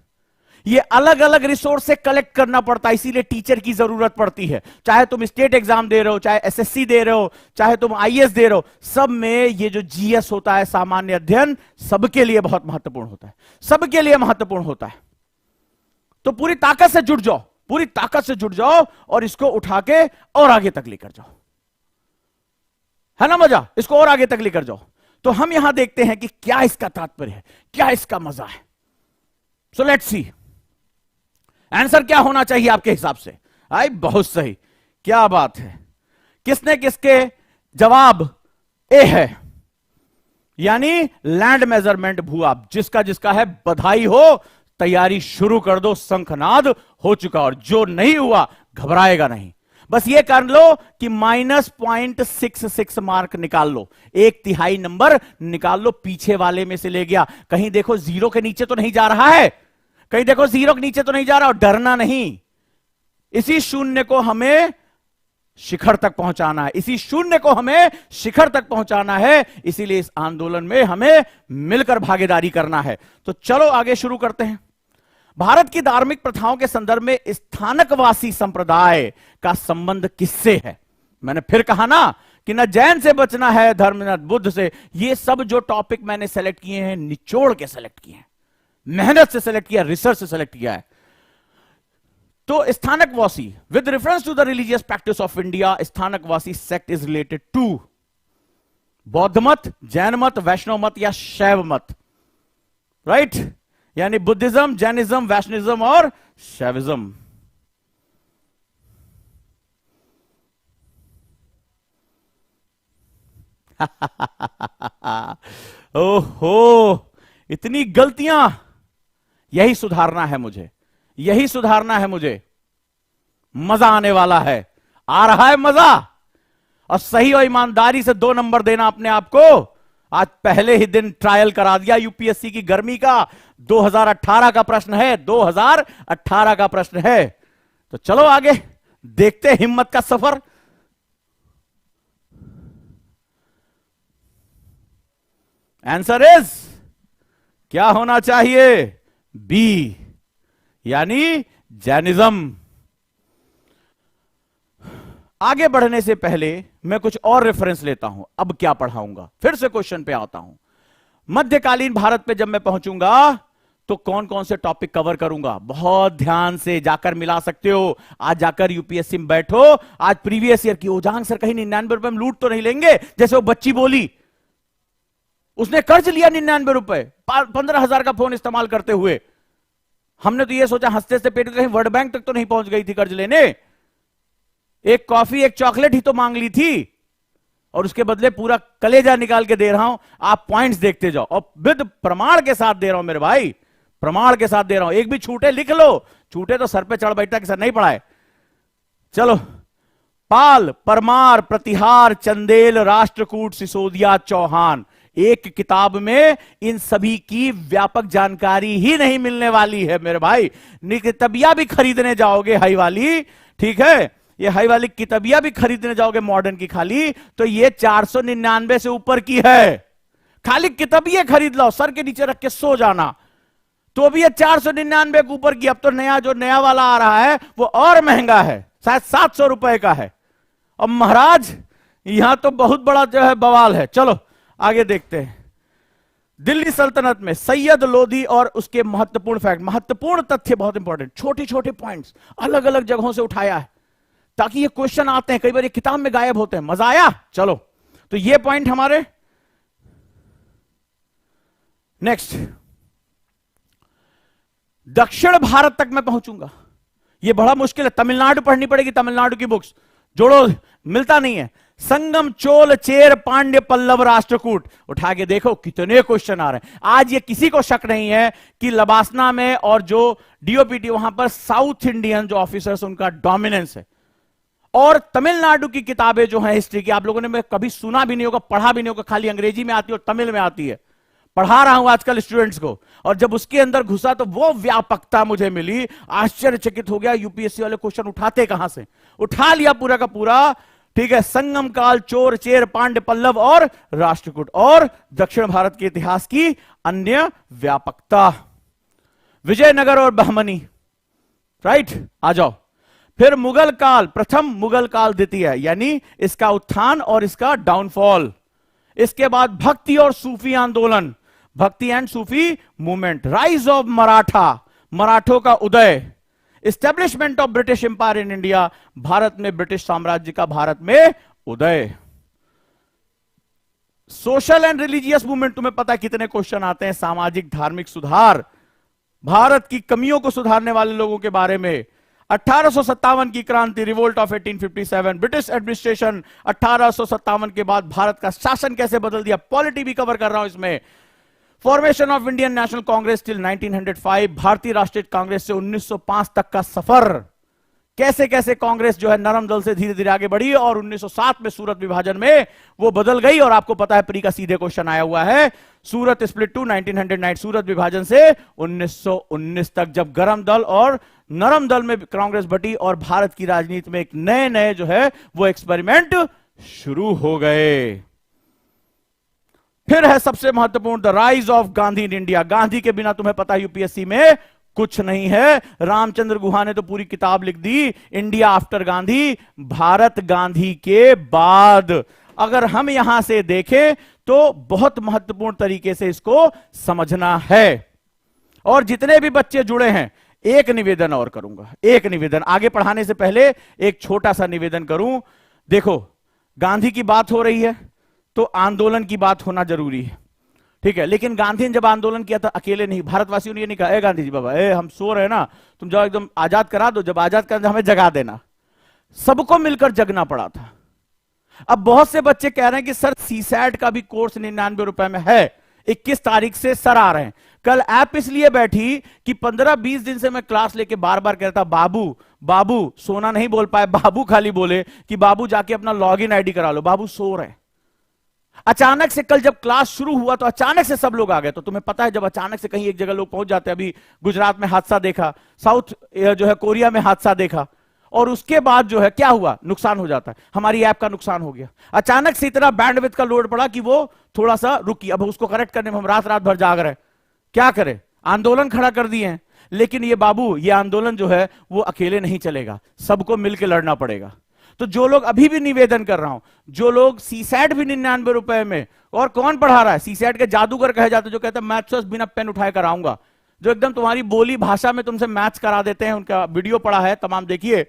ये अलग अलग रिसोर्स से कलेक्ट करना पड़ता है, इसीलिए टीचर की जरूरत पड़ती है। चाहे तुम स्टेट एग्जाम दे रहे हो, चाहे एसएससी दे रहे हो, चाहे तुम आईएएस दे रहे हो, सब में ये जो जीएस होता है, सामान्य अध्ययन, सबके लिए बहुत महत्वपूर्ण होता है, सबके लिए महत्वपूर्ण होता है। तो पूरी ताकत से जुट जाओ, पूरी ताकत से जुट जाओ और इसको उठा के और आगे तक लेकर जाओ, है ना मजा? इसको और आगे तक लेकर जाओ। तो हम यहां देखते हैं कि क्या इसका तात्पर्य है, क्या इसका मजा है। सो लेट्स सी आंसर क्या होना चाहिए आपके हिसाब से। आई बहुत सही, क्या बात है। किसने किसके जवाब ए है, यानी लैंड मेजरमेंट भूआब। जिसका जिसका है बधाई हो, तैयारी शुरू कर दो, शंखनाद हो चुका। और जो नहीं हुआ घबराएगा नहीं, बस ये कर लो कि -0.66 मार्क निकाल लो, 1/3 नंबर निकाल लो, पीछे वाले में से ले गया। कहीं देखो जीरो के नीचे तो नहीं जा रहा है, कहीं देखो जीरो के नीचे तो नहीं जा रहा। और डरना नहीं, इसी शून्य को हमें शिखर तक पहुंचाना है, इसी शून्य को हमें शिखर तक पहुंचाना है। इसीलिए इस आंदोलन में हमें मिलकर भागीदारी करना है। तो चलो आगे शुरू करते हैं। भारत की धार्मिक प्रथाओं के संदर्भ में स्थानकवासी संप्रदाय का संबंध किससे है? मैंने फिर कहा ना कि न जैन से बचना है, धर्म न बुद्ध से। ये सब जो टॉपिक मैंने सेलेक्ट किए हैं, निचोड़ के सेलेक्ट किए हैं, मेहनत से सेलेक्ट किया, रिसर्च से सेलेक्ट किया है। तो Sthanakvasi, with reference to the religious practice of India, Sthanakvasi sect is related to बौद्ध मत, जैन मत, वैष्णव मत या शैव मत, राइट? यानी बुद्धिज्म, जैनिज्म, वैष्णविज्म और शैविज्म। ओहो, इतनी गलतियां, यही सुधारना है मुझे, यही सुधारना है मुझे। मजा आने वाला है, आ रहा है मजा। और सही और ईमानदारी से 2 नंबर देना अपने आप को। आज पहले ही दिन ट्रायल करा दिया यूपीएससी की गर्मी का। 2018 का प्रश्न है, 2018 का प्रश्न है। तो चलो आगे देखते हैं हिम्मत का सफर। आंसर इज क्या होना चाहिए? बी, यानी जैनिज्म। आगे बढ़ने से पहले मैं कुछ और रेफरेंस लेता हूं। अब क्या पढ़ाऊंगा, फिर से क्वेश्चन पे आता हूं। मध्यकालीन भारत पे जब मैं पहुंचूंगा तो कौन कौन से टॉपिक कवर करूंगा, बहुत ध्यान से जाकर मिला सकते हो। आज जाकर यूपीएससी में बैठो, आज प्रीवियस ईयर की ओजांग सर कहीं 99 रुपए में लूट तो नहीं लेंगे, जैसे वो बच्ची बोली। उसने कर्ज लिया 99 रुपए 15,000 का फोन इस्तेमाल करते हुए। हमने तो ये सोचा हंसते से पेट कहीं वर्ल्ड बैंक तक तो नहीं पहुंच गई थी कर्ज लेने। एक कॉफी एक चॉकलेट ही तो मांग ली थी, और उसके बदले पूरा कलेजा निकाल के दे रहा हूं। आप पॉइंट्स देखते जाओ, और विद प्रमाण के साथ दे रहा हूं मेरे भाई, प्रमाण के साथ दे रहा हूं। एक भी छूटे लिख लो, छूटे तो सर पे चढ़ बैठा कि सर नहीं पढ़ाए। चलो, पाल, परमार, प्रतिहार, चंदेल, राष्ट्रकूट, सिसोदिया, चौहान। एक किताब में इन सभी की व्यापक जानकारी ही नहीं मिलने वाली है मेरे भाई। किताबियां भी खरीदने जाओगे हाई वाली, ठीक है, ये हाई वाली किताबियां भी खरीदने जाओगे मॉडर्न की खाली, तो ये 499 से ऊपर की है। खाली किताबियां खरीद लो, सर के नीचे रख के सो जाना, तो भी ये 499 के ऊपर की। अब तो नया जो नया वाला आ रहा है वो और महंगा है, शायद 700 रुपए का है। अब महाराज यहां तो बहुत बड़ा जो है बवाल है। चलो आगे देखते हैं। दिल्ली सल्तनत में सैयद लोधी और उसके महत्वपूर्ण फैक्ट, महत्वपूर्ण तथ्य, बहुत इंपॉर्टेंट, छोटे छोटे पॉइंट्स अलग अलग जगहों से उठाया है ताकि ये क्वेश्चन आते हैं, कई बार ये किताब में गायब होते हैं। मजा आया? चलो, तो ये पॉइंट हमारे। नेक्स्ट, दक्षिण भारत तक मैं पहुंचूंगा। ये बड़ा मुश्किल है, तमिलनाडु पढ़नी पड़ेगी, तमिलनाडु की बुक्स जोड़ो, मिलता नहीं है। संगम चोल चेर पांड्य पल्लव राष्ट्रकूट। उठा के देखो कितने क्वेश्चन आ रहे हैं। आज ये किसी को शक नहीं है कि लबासना में और जो डीओपीटी वहां पर साउथ इंडियन जो ऑफिसर्स उनका डोमिनेंस है। और तमिलनाडु की किताबें जो हैं हिस्ट्री की, आप लोगों ने कभी सुना भी नहीं होगा, पढ़ा भी नहीं होगा, खाली अंग्रेजी में आती है और तमिल में आती है। पढ़ा रहा हूं आजकल स्टूडेंट्स को, और जब उसके अंदर घुसा तो वो व्यापकता मुझे मिली, आश्चर्यचकित हो गया। यूपीएससी वाले क्वेश्चन उठाते कहां से, उठा लिया पूरा का पूरा। ठीक है, संगम काल, चोर चेर पांड्य पल्लव और राष्ट्रकूट, और दक्षिण भारत के इतिहास की अन्य व्यापकता, विजयनगर और बहमनी। राइट, आ जाओ। फिर मुगल काल, प्रथम मुगल काल द्वितीय, यानी इसका उत्थान और इसका डाउनफॉल। इसके बाद भक्ति और सूफी आंदोलन, bhakti and Sufi movement. Rise of Maratha, मराठों का उदय। Establishment of British empire in India, Bharat में ब्रिटिश साम्राज्य का भारत में उदय। सोशल एंड रिलीजियस मूवमेंट, तुम्हें पता है कितने क्वेश्चन आते हैं। सामाजिक धार्मिक सुधार, भारत की कमियों को सुधारने वाले लोगों के बारे में। 1857 की क्रांति, रिवोल्ट ऑफ 1857, ब्रिटिश एडमिनिस्ट्रेशन 1857 के बाद भारत का शासन कैसे बदल दिया, पॉलिटी भी कवर कर रहा हूं इसमें। Formation of Indian national Congress till 1905, भारतीय राष्ट्रीय कांग्रेस से 1905 तक का सफर, कैसे कैसे कांग्रेस जो है नरम दल से धीरे धीरे आगे बढ़ी, और 1907 में सूरत विभाजन में वो बदल गई। और आपको पता है प्री का सीधे क्वेश्चन आया हुआ है, सूरत स्प्लिट टू 1909, सूरत विभाजन से 1919 तक, जब गरम दल और नरम दल में कांग्रेस बटी और भारत की राजनीति में एक नए नए जो है वो एक्सपेरिमेंट शुरू हो गए। फिर है सबसे महत्वपूर्ण, the rise of Gandhi in India. Gandhi के बिना तुम्हें पता है यूपीएससी में कुछ नहीं है। रामचंद्र गुहा ने तो पूरी किताब लिख दी, इंडिया आफ्टर गांधी, भारत गांधी के बाद। अगर हम यहां से देखें तो बहुत महत्वपूर्ण तरीके से इसको समझना है। और जितने भी बच्चे जुड़े हैं, एक निवेदन और करूंगा, एक निवेदन आगे पढ़ाने से पहले एक छोटा सा निवेदन करूं। देखो, गांधी की बात हो रही है तो आंदोलन की बात होना जरूरी है, ठीक है। लेकिन गांधी ने जब आंदोलन किया था अकेले नहीं, भारतवासियों ने ये नहीं कहा, ए गांधी जी बाबा, ए हम सो रहे हैं ना, तुम जाओ एकदम आजाद करा दो, जब आजाद कर हमें जगा देना। सबको मिलकर जगना पड़ा था। अब बहुत से बच्चे कह रहे हैं कि सर सीसैट का भी कोर्स 99 रुपए में है, 21 तारीख से सर आ रहे हैं। कल ऐप इसलिए बैठी कि 15-20 दिन से मैं क्लास लेके बार बार कह रहा था, बाबू बाबू, सोना नहीं बोल पाए, बाबू खाली बोले कि बाबू जाके अपना लॉगिन आईडी करा लो, बाबू सो रहे हैं। अचानक से कल जब क्लास शुरू हुआ तो अचानक से सब लोग आ गए। तो तुम्हें पता है जब अचानक से कहीं एक जगह लोग पहुंच जाते हैं, अभी गुजरात में हादसा देखा, साउथ जो है कोरिया में हादसा देखा, और उसके बाद जो है क्या हुआ, नुकसान हो जाता है। हमारी ऐप का नुकसान हो गया, अचानक से इतना बैंडविड्थ का लोड पड़ा कि वो थोड़ा सा रुकी। अब उसको करेक्ट करने में हम रात रात भर जाग रहे हैं, क्या करें, आंदोलन खड़ा कर दिए हैं। लेकिन ये बाबू, ये आंदोलन जो है वो अकेले नहीं चलेगा, सबको मिलकर लड़ना पड़ेगा। तो जो लोग, अभी भी निवेदन कर रहा हूं, जो लोग सीसैट भी 99 रुपए में, और कौन पढ़ा रहा है, सीसैट के जादूगर कहे जाते, जो कहते हैं मैथ्स बिना पेन उठाए कराऊंगा, जो एकदम तुम्हारी बोली भाषा में तुमसे मैथ्स करा देते हैं, उनका वीडियो पड़ा है तमाम, देखिए।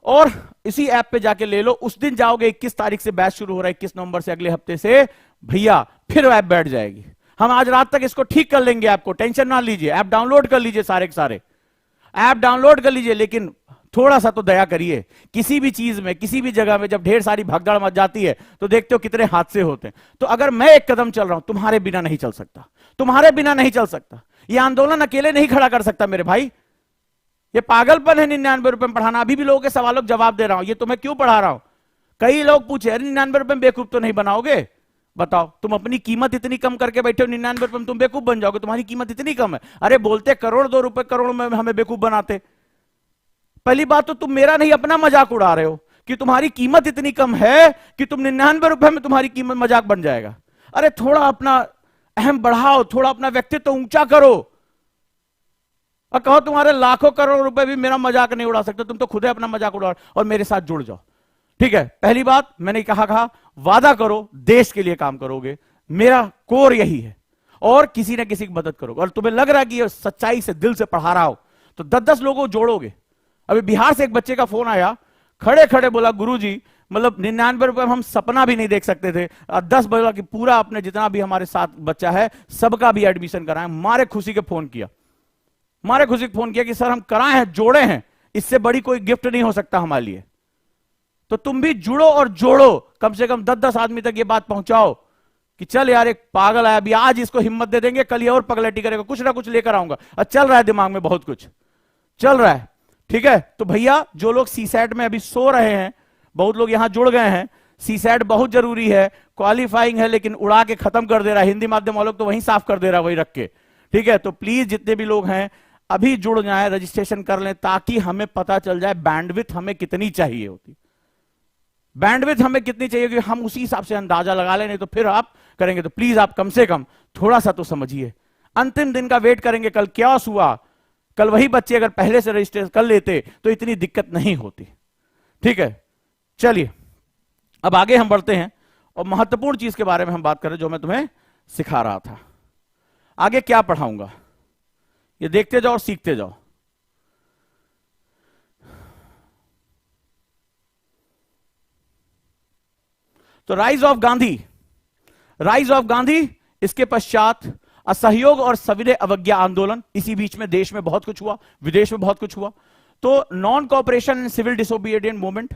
और इसी ऐप पे जाके ले लो, उस दिन जाओगे, 21 तारीख से बैच शुरू हो रहा है, 21 नवंबर से, अगले हफ्ते से भैया फिर ऐप बैठ जाएगी। हम आज रात तक इसको ठीक कर लेंगे, आपको टेंशन ना लीजिए। ऐप डाउनलोड कर लीजिए, सारे के सारे ऐप डाउनलोड कर लीजिए, लेकिन थोड़ा सा तो दया करिए। किसी भी चीज में, किसी भी जगह में जब ढेर सारी भगदड़ मच जाती है तो देखते हो कितने हादसे होते हैं। तो अगर मैं एक कदम चल रहा हूं, तुम्हारे बिना नहीं चल सकता, तुम्हारे बिना नहीं चल सकता। ये आंदोलन अकेले नहीं खड़ा कर सकता मेरे भाई, ये पागलपन है 99 रुपए में पढ़ाना। अभी भी लोगों के सवालों के जवाब दे रहा हूं, ये तुम्हें क्यों पढ़ा रहा हूं। कई लोग पूछे, अरे 99 रुपए में बेवकूफ तो नहीं बनाओगे, बताओ, तुम अपनी कीमत इतनी कम करके बैठे हो, 99 रुपए में तुम बेवकूफ बन जाओगे, तुम्हारी कीमत इतनी कम है। अरे बोलते करोड़ 2 रुपए करोड़ में हमें बेवकूफ बनाते। पहली बात तो तुम मेरा नहीं अपना मजाक उड़ा रहे हो कि तुम्हारी कीमत इतनी कम है कि तुम 99 रुपए में तुम्हारी कीमत मजाक बन जाएगा। अरे थोड़ा अपना अहम बढ़ाओ, थोड़ा अपना व्यक्तित्व ऊंचा करो, और कहो तुम्हारे लाखों करोड़ रुपए भी मेरा मजाक नहीं उड़ा सकते, तुम तो खुद ही अपना मजाक उड़ा और मेरे साथ जुड़ जाओ, ठीक है। पहली बात मैंने कहा वादा करो, देश के लिए काम करोगे, मेरा कोर यही है, और किसी ना किसी की मदद करोगे। और तुम्हें लग रहा है कि ये सच्चाई से दिल से पढ़ा रहा हो तो 10-10 लोगों को जोड़ोगे। अभी बिहार से एक बच्चे का फोन आया, खड़े खड़े बोला, गुरुजी मतलब 99 रुपए हम सपना भी नहीं देख सकते थे, 10 बोला कि पूरा अपने जितना भी हमारे साथ बच्चा है सबका भी एडमिशन कराएं। मारे खुशी के फोन किया, मारे खुशी के फोन किया कि सर हम कराए हैं, जोड़े हैं, इससे बड़ी कोई गिफ्ट नहीं हो सकता हमारे लिए। तो तुम भी जुड़ो और जोड़ो, कम से कम 10-10 आदमी तक ये बात पहुंचाओ कि चल यार एक पागल आया, अभी आज इसको हिम्मत दे देंगे, कल ये और पगलैटी करेगा, कुछ ना कुछ लेकर आऊंगा। और चल रहा है दिमाग में बहुत कुछ चल रहा है, ठीक है। तो भैया जो लोग सीसैट में अभी सो रहे हैं, बहुत लोग यहां जुड़ गए हैं, सीसैट बहुत जरूरी है, क्वालिफाइंग है, लेकिन उड़ा के खत्म कर दे रहा है हिंदी माध्यम वालों तो वहीं साफ कर दे रहा है वही रख के, ठीक है। तो प्लीज जितने भी लोग हैं अभी जुड़ जाए, रजिस्ट्रेशन कर लें, ताकि हमें पता चल जाए बैंडविड्थ हमें कितनी चाहिए होती, बैंडविड्थ हमें कितनी चाहिए, कि हम उसी हिसाब से अंदाजा लगा लें, नहीं तो फिर आप करेंगे। तो प्लीज आप कम से कम थोड़ा सा तो समझिए, अंतिम दिन का वेट करेंगे, कल क्या हुआ, कल वही बच्चे अगर पहले से रजिस्ट्रेशन कर लेते तो इतनी दिक्कत नहीं होती, ठीक है। चलिए अब आगे हम बढ़ते हैं और महत्वपूर्ण चीज के बारे में हम बात करें जो मैं तुम्हें सिखा रहा था। आगे क्या पढ़ाऊंगा ये देखते जाओ और सीखते जाओ। तो rise of Gandhi, rise of Gandhi, इसके पश्चात असहयोग और सविनय अवज्ञा आंदोलन, इसी बीच में देश में बहुत कुछ हुआ, विदेश में बहुत कुछ हुआ। तो non cooperation and civil disobedient movement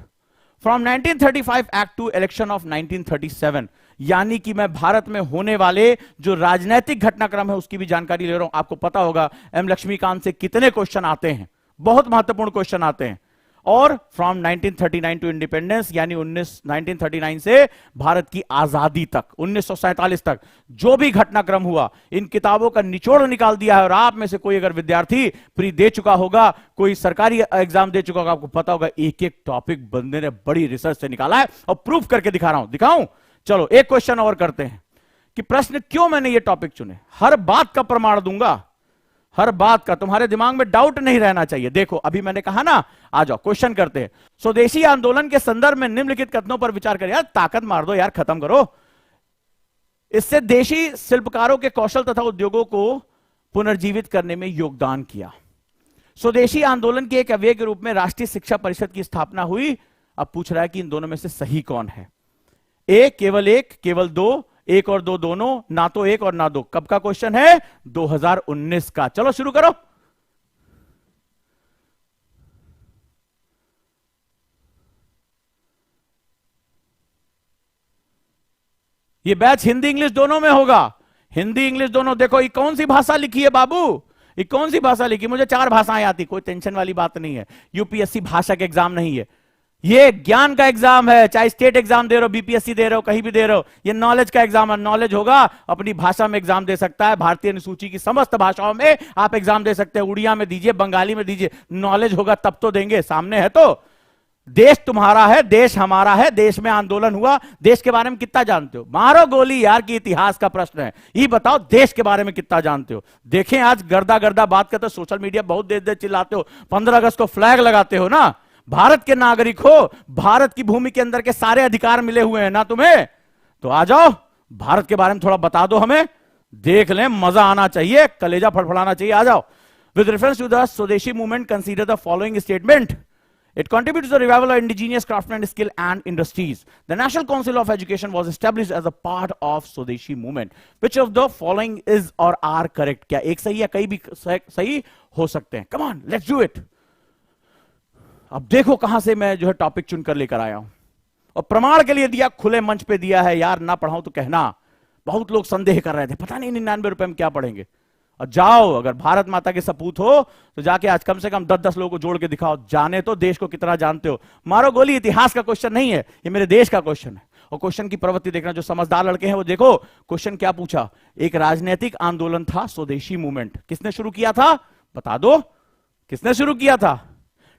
from 1935 act to election of 1937, यानी कि मैं भारत में होने वाले जो राजनीतिक घटनाक्रम है उसकी भी जानकारी ले रहा हूं। आपको पता होगा एम लक्ष्मीकांत से कितने क्वेश्चन आते हैं, बहुत महत्वपूर्ण क्वेश्चन आते हैं। और फ्रॉम 1939 टू इंडिपेंडेंस, यानी 1939 से भारत की आजादी तक, 1947 तक जो भी घटनाक्रम हुआ, इन किताबों का निचोड़ निकाल दिया है। और आप में से कोई अगर विद्यार्थी प्री दे चुका होगा, कोई सरकारी एग्जाम दे चुका होगा, आपको पता होगा एक एक टॉपिक बंदे ने बड़ी रिसर्च से निकाला है और प्रूफ करके दिखा रहा हूं, दिखाऊं। चलो एक क्वेश्चन और करते हैं कि प्रश्न क्यों मैंने ये टॉपिक चुने, हर बात का प्रमाण दूंगा, हर बात का, तुम्हारे दिमाग में डाउट नहीं रहना चाहिए। देखो अभी मैंने कहा ना, आ जाओ क्वेश्चन करते हैं। स्वदेशी आंदोलन के संदर्भ में निम्नलिखित कथनों पर विचार करें। यार ताकत मार दो यार, खत्म करो। इससे देशी शिल्पकारों के कौशल तथा उद्योगों को पुनर्जीवित करने में योगदान किया। स्वदेशी आंदोलन के एक अवयव के रूप में राष्ट्रीय शिक्षा परिषद की स्थापना हुई। अब पूछ रहा है कि इन दोनों में से सही कौन है, ए केवल एक, केवल दो, एक और दो दोनों, ना तो एक और ना दो। कब का क्वेश्चन है, 2019 का। चलो शुरू करो। ये बैच हिंदी इंग्लिश दोनों में होगा, हिंदी इंग्लिश दोनों। देखो ये कौन सी भाषा लिखी है बाबू, ये कौन सी भाषा लिखी, मुझे 4 भाषाएं आती, कोई टेंशन वाली बात नहीं है। यूपीएससी भाषा के एग्जाम नहीं है, ये ज्ञान का एग्जाम है। चाहे स्टेट एग्जाम दे रहे हो, बीपीएससी दे रहे हो, कहीं भी दे रहे हो, ये नॉलेज का एग्जाम है। नॉलेज होगा अपनी भाषा में एग्जाम दे सकता है, भारतीय अनुसूची की समस्त भाषाओं में आप एग्जाम दे सकते हैं। उड़िया में दीजिए, बंगाली में दीजिए, नॉलेज होगा तब तो देंगे, सामने है तो। देश तुम्हारा है, देश हमारा है, देश में आंदोलन हुआ, देश के बारे में कितना जानते हो? मारो गोली यार की इतिहास का प्रश्न है, ये बताओ देश के बारे में कितना जानते हो। देखें आज गर्दा गर्दा बात करते हो, सोशल मीडिया बहुत देर देर चिल्लाते हो, 15 अगस्त को फ्लैग लगाते हो ना, भारत के नागरिक हो, भारत की भूमि के अंदर के सारे अधिकार मिले हुए हैं ना तुम्हें, तो आ जाओ भारत के बारे में थोड़ा बता दो हमें, देख लें, मजा आना चाहिए, कलेजा फड़फड़ाना चाहिए, आ जाओ। विद रेफरेंस टू द स्वदेशी movement consider the following statement. It contributes to the revival of indigenous craftsmen skill and industries. The National Council of Education was established as a part of Swadeshi movement. Which of the following is or are correct? क्या एक सही या कई भी सही हो सकते हैं? Come on, let's do it. अब देखो कहां से मैं जो है टॉपिक चुनकर लेकर आया हूं, और प्रमाण के लिए दिया, खुले मंच पे दिया है यार, ना पढ़ाऊं तो कहना। बहुत लोग संदेह कर रहे थे, पता नहीं 99 रुपए में क्या पढ़ेंगे। और जाओ, अगर भारत माता के सपूत हो तो जाके आज कम से कम 10-10 लोगों को जोड़ के दिखाओ, जाने तो देश को कितना जानते हो। मारो गोली, इतिहास का क्वेश्चन नहीं है, ये मेरे देश का क्वेश्चन है। और क्वेश्चन की प्रवृत्ति देखना, जो समझदार लड़के हैं वो देखो क्वेश्चन क्या पूछा। एक राजनीतिक आंदोलन था स्वदेशी मूवमेंट, किसने शुरू किया था बता दो, किसने शुरू किया था,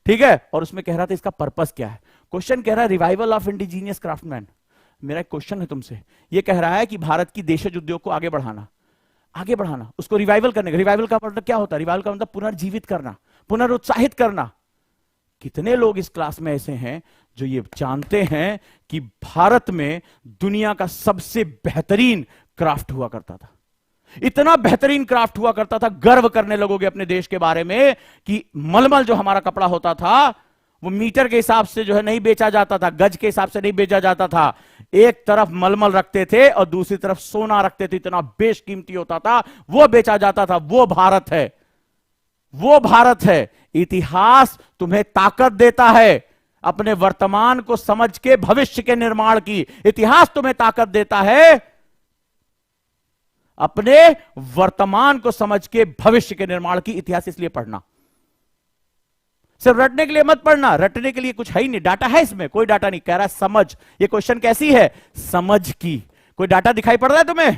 ठीक है। और उसमें कह रहा था इसका पर्पस क्या है। क्वेश्चन कह रहा है रिवाइवल ऑफ इंडिजीनियस क्राफ्टमैन। मेरा एक क्वेश्चन है तुमसे, ये कह रहा है कि भारत की देशज उद्योग को आगे बढ़ाना, आगे बढ़ाना, उसको रिवाइवल करने का। रिवाइवल का मतलब क्या होता है? रिवाइवल का मतलब पुनर्जीवित करना, पुनरुत्साहित करना। कितने लोग इस क्लास में ऐसे हैं जो ये जानते हैं कि भारत में दुनिया का सबसे बेहतरीन क्राफ्ट हुआ करता था, इतना बेहतरीन क्राफ्ट हुआ करता था, गर्व करने लगोगे अपने देश के बारे में कि मलमल जो हमारा कपड़ा होता था वो मीटर के हिसाब से जो है नहीं बेचा जाता था, गज के हिसाब से नहीं बेचा जाता था। एक तरफ मलमल रखते थे और दूसरी तरफ सोना रखते थे, इतना बेशकीमती होता था, वो बेचा जाता था। वो भारत है, वो भारत है। इतिहास तुम्हें ताकत देता है। अपने वर्तमान को समझ के भविष्य के निर्माण की। इतिहास तुम्हें ताकत देता है अपने वर्तमान को समझ के भविष्य के निर्माण की। इतिहास इसलिए पढ़ना, सिर्फ रटने के लिए मत पढ़ना। रटने के लिए कुछ है ही नहीं, डाटा है इसमें, कोई डाटा नहीं। कह रहा है समझ। ये क्वेश्चन कैसी है? समझ की। कोई डाटा दिखाई पड़ रहा है तुम्हें?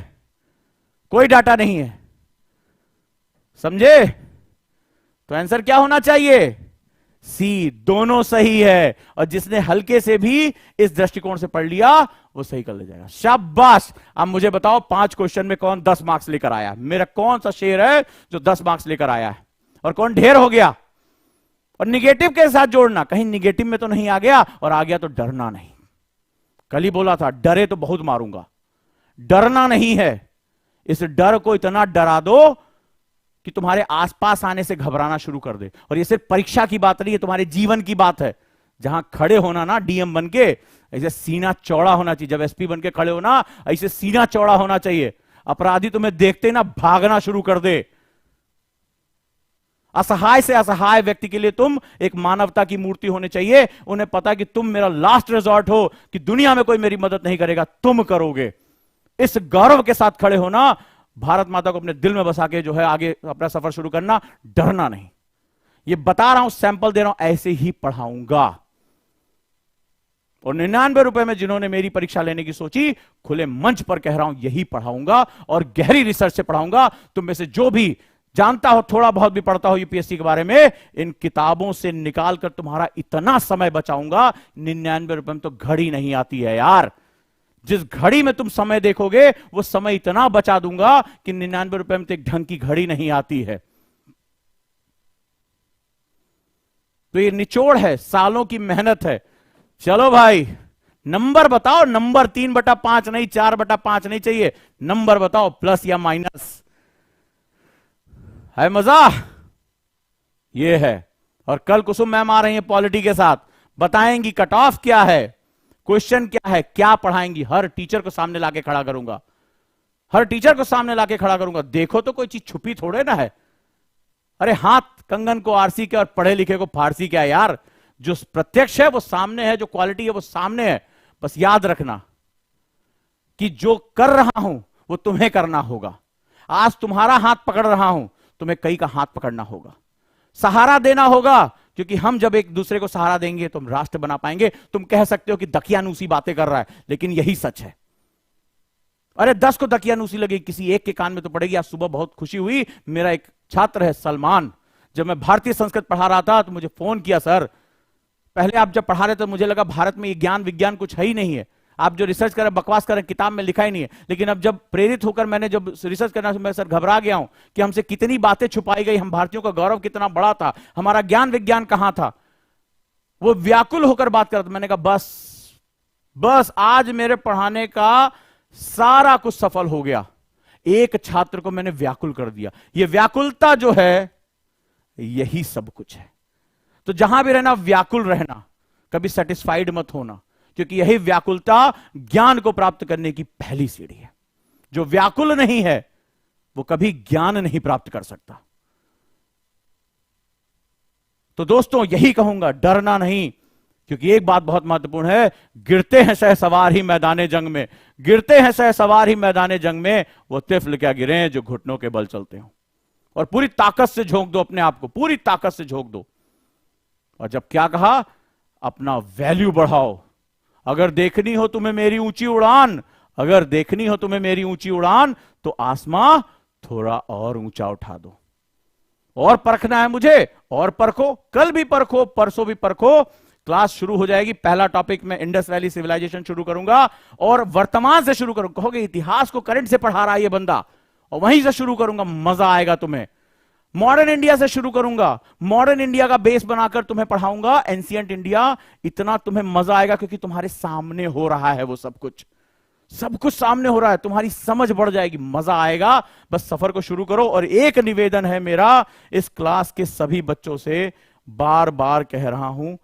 कोई डाटा नहीं है, समझे? तो आंसर क्या होना चाहिए? सी। दोनों सही है, और जिसने हल्के से भी इस दृष्टिकोण से पढ़ लिया वो सही कर ले जाएगा। शाबाश। अब मुझे बताओ 5 क्वेश्चन में कौन 10 मार्क्स लेकर आया? मेरा कौन सा शेर है जो 10 मार्क्स लेकर आया है, और कौन ढेर हो गया? और निगेटिव के साथ जोड़ना, कहीं निगेटिव में तो नहीं आ गया, और आ गया तो डरना नहीं। कल ही बोला था डरे तो बहुत मारूंगा, डरना नहीं है। इस डर को इतना डरा दो कि तुम्हारे आसपास आने से घबराना शुरू कर दे। और ये सिर्फ परीक्षा की बात नहीं है, तुम्हारे जीवन की बात है। जहां खड़े होना ना डीएम बन के, ऐसे सीना चौड़ा होना चाहिए। जब एसपी बन के खड़े होना, ऐसे सीना चौड़ा होना चाहिए। अपराधी तुम्हें देखते ना भागना शुरू कर दे। असहाय से असहाय व्यक्ति के लिए तुम एक मानवता की मूर्ति होने चाहिए। उन्हें पता कि तुम मेरा लास्ट रिजॉर्ट हो, कि दुनिया में कोई मेरी मदद नहीं करेगा, तुम करोगे। इस गौरव के साथ खड़े होना, भारत माता को अपने दिल में बसा के जो है आगे अपना सफर शुरू करना, डरना नहीं। ये बता रहा हूं, सैंपल दे रहा हूं, ऐसे ही पढ़ाऊंगा। और 99 रुपए में जिन्होंने मेरी परीक्षा लेने की सोची, खुले मंच पर कह रहा हूं यही पढ़ाऊंगा, और गहरी रिसर्च से पढ़ाऊंगा। तुम में से जो भी जानता हो, थोड़ा बहुत भी पढ़ता हो यूपीएससी के बारे में, इन किताबों से निकालकर तुम्हारा इतना समय बचाऊंगा। 99 रुपए में तो घड़ी नहीं आती है यार। जिस घड़ी में तुम समय देखोगे वो समय इतना बचा दूंगा कि 99 रुपए में तो एक ढंग की घड़ी नहीं आती है। तो ये निचोड़ है, सालों की मेहनत है। चलो भाई नंबर बताओ। नंबर 3/5 नहीं, 4/5 नहीं चाहिए। नंबर बताओ, प्लस या माइनस। है मजा? ये है। और कल कुसुम मैम आ रही है पॉलिटी के साथ, बताएंगी कट ऑफ क्या है, क्वेश्चन क्या है, क्या पढ़ाएंगी। हर टीचर को सामने लाके खड़ा करूंगा, हर टीचर को सामने लाके खड़ा करूंगा। देखो तो कोई चीज छुपी थोड़े ना है। अरे हाथ कंगन को आरसी के और पढ़े लिखे को फारसी क्या यार। जो प्रत्यक्ष है वो सामने है, जो क्वालिटी है वो सामने है। बस याद रखना कि जो कर रहा हूं वो तुम्हें करना होगा। आज तुम्हारा हाथ पकड़ रहा हूं, तुम्हें कई का हाथ पकड़ना होगा, सहारा देना होगा। क्योंकि हम जब एक दूसरे को सहारा देंगे तो हम राष्ट्र बना पाएंगे। तुम कह सकते हो कि दकियानूसी बातें कर रहा है, लेकिन यही सच है। अरे 10 को दकियानूसी लगी, किसी एक के कान में तो पड़ेगी। आज सुबह बहुत खुशी हुई, मेरा एक छात्र है सलमान, जब मैं भारतीय संस्कृत पढ़ा रहा था तो मुझे फोन किया, सर पहले आप जब पढ़ा रहे थे मुझे लगा भारत में ये ज्ञान विज्ञान कुछ है ही नहीं है, आप जो रिसर्च करें बकवास करें, किताब में लिखा ही नहीं है। लेकिन अब जब प्रेरित होकर मैंने जब रिसर्च करना, मैं सर घबरा गया हूं कि हमसे कितनी बातें छुपाई गई, हम भारतीयों का गौरव कितना बड़ा था, हमारा ज्ञान विज्ञान कहां था। वो व्याकुल होकर बात कर रहा था। मैंने कहा बस आज मेरे पढ़ाने का सारा कुछ सफल हो गया। एक छात्र को मैंने व्याकुल कर दिया। ये व्याकुलता जो है यही सब कुछ है। तो जहां भी रहना व्याकुल रहना, कभी सेटिस्फाइड मत होना, क्योंकि यही व्याकुलता ज्ञान को प्राप्त करने की पहली सीढ़ी है। जो व्याकुल नहीं है वो कभी ज्ञान नहीं प्राप्त कर सकता। तो दोस्तों यही कहूंगा, डरना नहीं। क्योंकि एक बात बहुत महत्वपूर्ण है, गिरते हैं शहसवार ही मैदाने जंग में, गिरते हैं शहसवार ही मैदाने जंग में, वो तिफल क्या गिरे जो घुटनों के बल चलते हो। और पूरी ताकत से झोंक दो अपने आप को, पूरी ताकत से झोंक दो। और जब क्या कहा, अपना वैल्यू बढ़ाओ। अगर देखनी हो तुम्हें मेरी ऊंची उड़ान, अगर देखनी हो तुम्हें मेरी ऊंची उड़ान, तो आसमां थोड़ा और ऊंचा उठा दो। और परखना है मुझे, और परखो, कल भी परखो, परसों भी परखो। क्लास शुरू हो जाएगी, पहला टॉपिक मैं इंडस वैली सिविलाइजेशन शुरू करूंगा, और वर्तमान से शुरू करूंगा। कहोगे इतिहास को करंट से पढ़ा रहा है ये बंदा, और वहीं से शुरू करूंगा, मजा आएगा तुम्हें। मॉडर्न इंडिया से शुरू करूंगा, मॉडर्न इंडिया का बेस बनाकर तुम्हें पढ़ाऊंगा एंशिएंट इंडिया। इतना तुम्हें मजा आएगा क्योंकि तुम्हारे सामने हो रहा है वो सब कुछ सामने हो रहा है, तुम्हारी समझ बढ़ जाएगी, मजा आएगा। बस सफर को शुरू करो। और एक निवेदन है मेरा इस क्लास के सभी बच्चों से, बार बार कह रहा हूं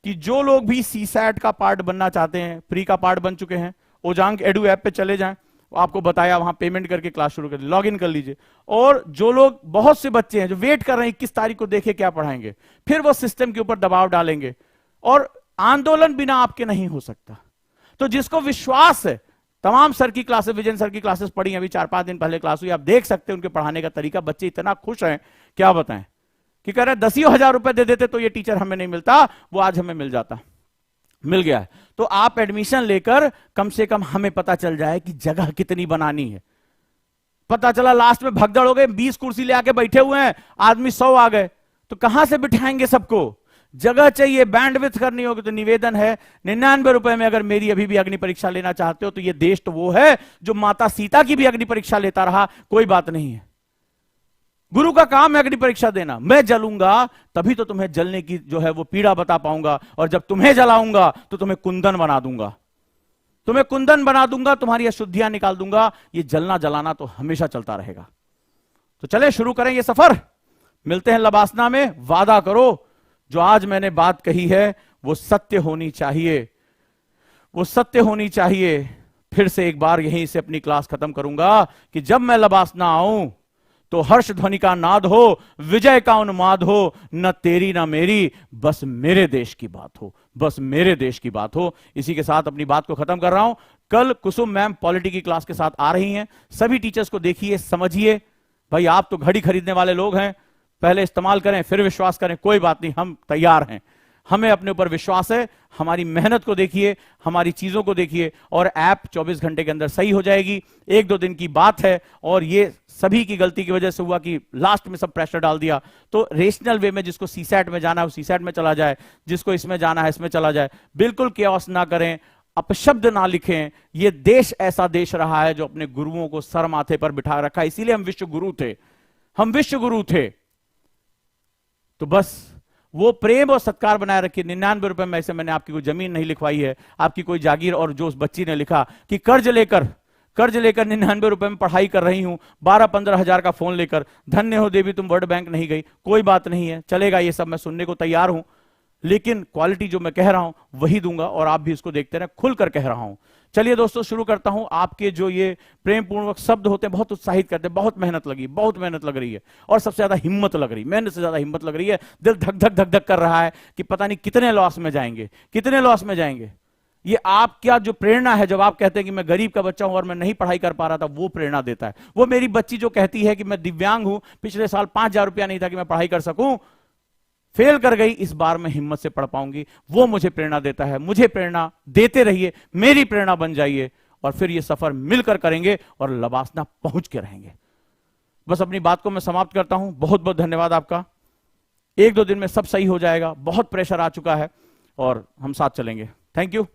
कि जो लोग भी सीसैट का पार्ट बनना चाहते हैं, प्री का पार्ट बन चुके हैं, ओजांग एडू ऐप पे चले जाएं, आपको बताया वहां पेमेंट करके क्लास शुरू कर, लॉग इन कर लीजिए। और जो लोग, बहुत से बच्चे हैं जो वेट कर रहे हैं 21 तारीख को देखे क्या पढ़ाएंगे, फिर वो सिस्टम के ऊपर दबाव डालेंगे। और आंदोलन बिना आपके नहीं हो सकता। तो जिसको विश्वास है, तमाम सर की क्लासेस, विजय सर की क्लासेस पढ़ी, अभी 4-5 दिन पहले क्लास हुई, आप देख सकते हैं उनके पढ़ाने का तरीका, बच्चे इतना खुश हैं, क्या बताएं, कि कह रहे 10,000 रुपए दे देते तो ये टीचर हमें नहीं मिलता, वो आज हमें मिल जाता, मिल गया है। तो आप एडमिशन लेकर कम से कम हमें पता चल जाए कि जगह कितनी बनानी है। पता चला लास्ट में भगदड़ हो गए, 20 कुर्सी ले आके बैठे हुए हैं, आदमी 100 आ गए, तो कहां से बिठाएंगे सबको? जगह चाहिए, बैंडविड्थ करनी होगी। तो निवेदन है, 99 रुपए में अगर मेरी अभी भी अग्नि परीक्षा लेना चाहते हो, तो ये देश तो वो है जो माता सीता की भी अग्नि परीक्षा लेता रहा, कोई बात नहीं है। गुरु का काम है अग्नि परीक्षा देना। मैं जलूंगा तभी तो तुम्हें जलने की जो है वो पीड़ा बता पाऊंगा, और जब तुम्हें जलाऊंगा तो तुम्हें कुंदन बना दूंगा, तुम्हें कुंदन बना दूंगा, तुम्हारी अशुद्धियां निकाल दूंगा। ये जलना जलाना तो हमेशा चलता रहेगा। तो चले शुरू करें ये सफर। मिलते हैं लबासना में। वादा करो जो आज मैंने बात कही है वो सत्य होनी चाहिए, वो सत्य होनी चाहिए। फिर से एक बार यहीं से अपनी क्लास खत्म करूंगा कि जब मैं लबासना आऊं तो हर्ष ध्वनि का नाद हो, विजय का उन्माद हो, न तेरी ना मेरी, बस मेरे देश की बात हो, बस मेरे देश की बात हो। इसी के साथ अपनी बात को खत्म कर रहा हूं। कल कुसुम मैम पॉलिटी की क्लास के साथ आ रही हैं। सभी टीचर्स को देखिए, समझिए। भाई आप तो घड़ी खरीदने वाले लोग हैं, पहले इस्तेमाल करें फिर विश्वास करें, कोई बात नहीं, हम तैयार हैं। हमें अपने ऊपर विश्वास है। हमारी मेहनत को देखिए, हमारी चीजों को देखिए, और ऐप 24 घंटे के अंदर सही हो जाएगी। 1-2 दिन की बात है, और ये सभी की गलती की वजह से हुआ कि लास्ट में सब प्रेशर डाल दिया। तो रेशनल वे में जिसको सीसैट में जाना है वो सीसैट में चला जाए, जिसको इसमें जाना है इसमें चला जाए। बिल्कुल केओस ना करें, अपशब्द ना लिखें। ये देश ऐसा देश रहा है जो अपने गुरुओं को सर माथे पर बिठा रखा है, इसीलिए हम विश्व गुरु थे, हम विश्व गुरु थे। तो बस वो प्रेम और सत्कार बनाए रखिए। 99 रुपए में ऐसे मैंने आपकी कोई जमीन नहीं लिखवाई है, आपकी कोई जागीर। और जो उस बच्ची ने लिखा कि कर्ज लेकर 99 रुपए में पढ़ाई कर रही हूं, 12-15 हजार का फोन लेकर, धन्य हो देवी तुम वर्ल्ड बैंक नहीं गई। कोई बात नहीं है, चलेगा, ये सब मैं सुनने को तैयार हूं, लेकिन क्वालिटी जो मैं कह रहा हूं वही दूंगा, और आप भी इसको देखते रहे, खुलकर कह रहा हूं। चलिए दोस्तों शुरू करता हूं। आपके जो ये प्रेम पूर्वक शब्द होते हैं बहुत उत्साहित करते हैं। बहुत मेहनत लगी, बहुत मेहनत लग रही है, और सबसे ज्यादा हिम्मत लग रही है, मेहनत से ज्यादा हिम्मत लग रही है। दिल धक धक धक धक कर रहा है कि पता नहीं कितने लॉस में जाएंगे, कितने लॉस में जाएंगे। ये आपका जो प्रेरणा है, जब आप कहते हैं कि मैं गरीब का बच्चा हूं और मैं नहीं पढ़ाई कर पा रहा था, वो प्रेरणा देता है। वो मेरी बच्ची जो कहती है कि मैं दिव्यांग हूं, पिछले साल 5,000 रुपया नहीं था कि मैं पढ़ाई कर सकूं, फेल कर गई, इस बार मैं हिम्मत से पढ़ पाऊंगी, वो मुझे प्रेरणा देता है। मुझे प्रेरणा देते रहिए, मेरी प्रेरणा बन जाइए, और फिर ये सफर मिलकर करेंगे और लबासना पहुंच के रहेंगे। बस अपनी बात को मैं समाप्त करता हूं। बहुत बहुत धन्यवाद आपका। 1-2 दिन में सब सही हो जाएगा। बहुत प्रेशर आ चुका है और हम साथ चलेंगे। Thank you.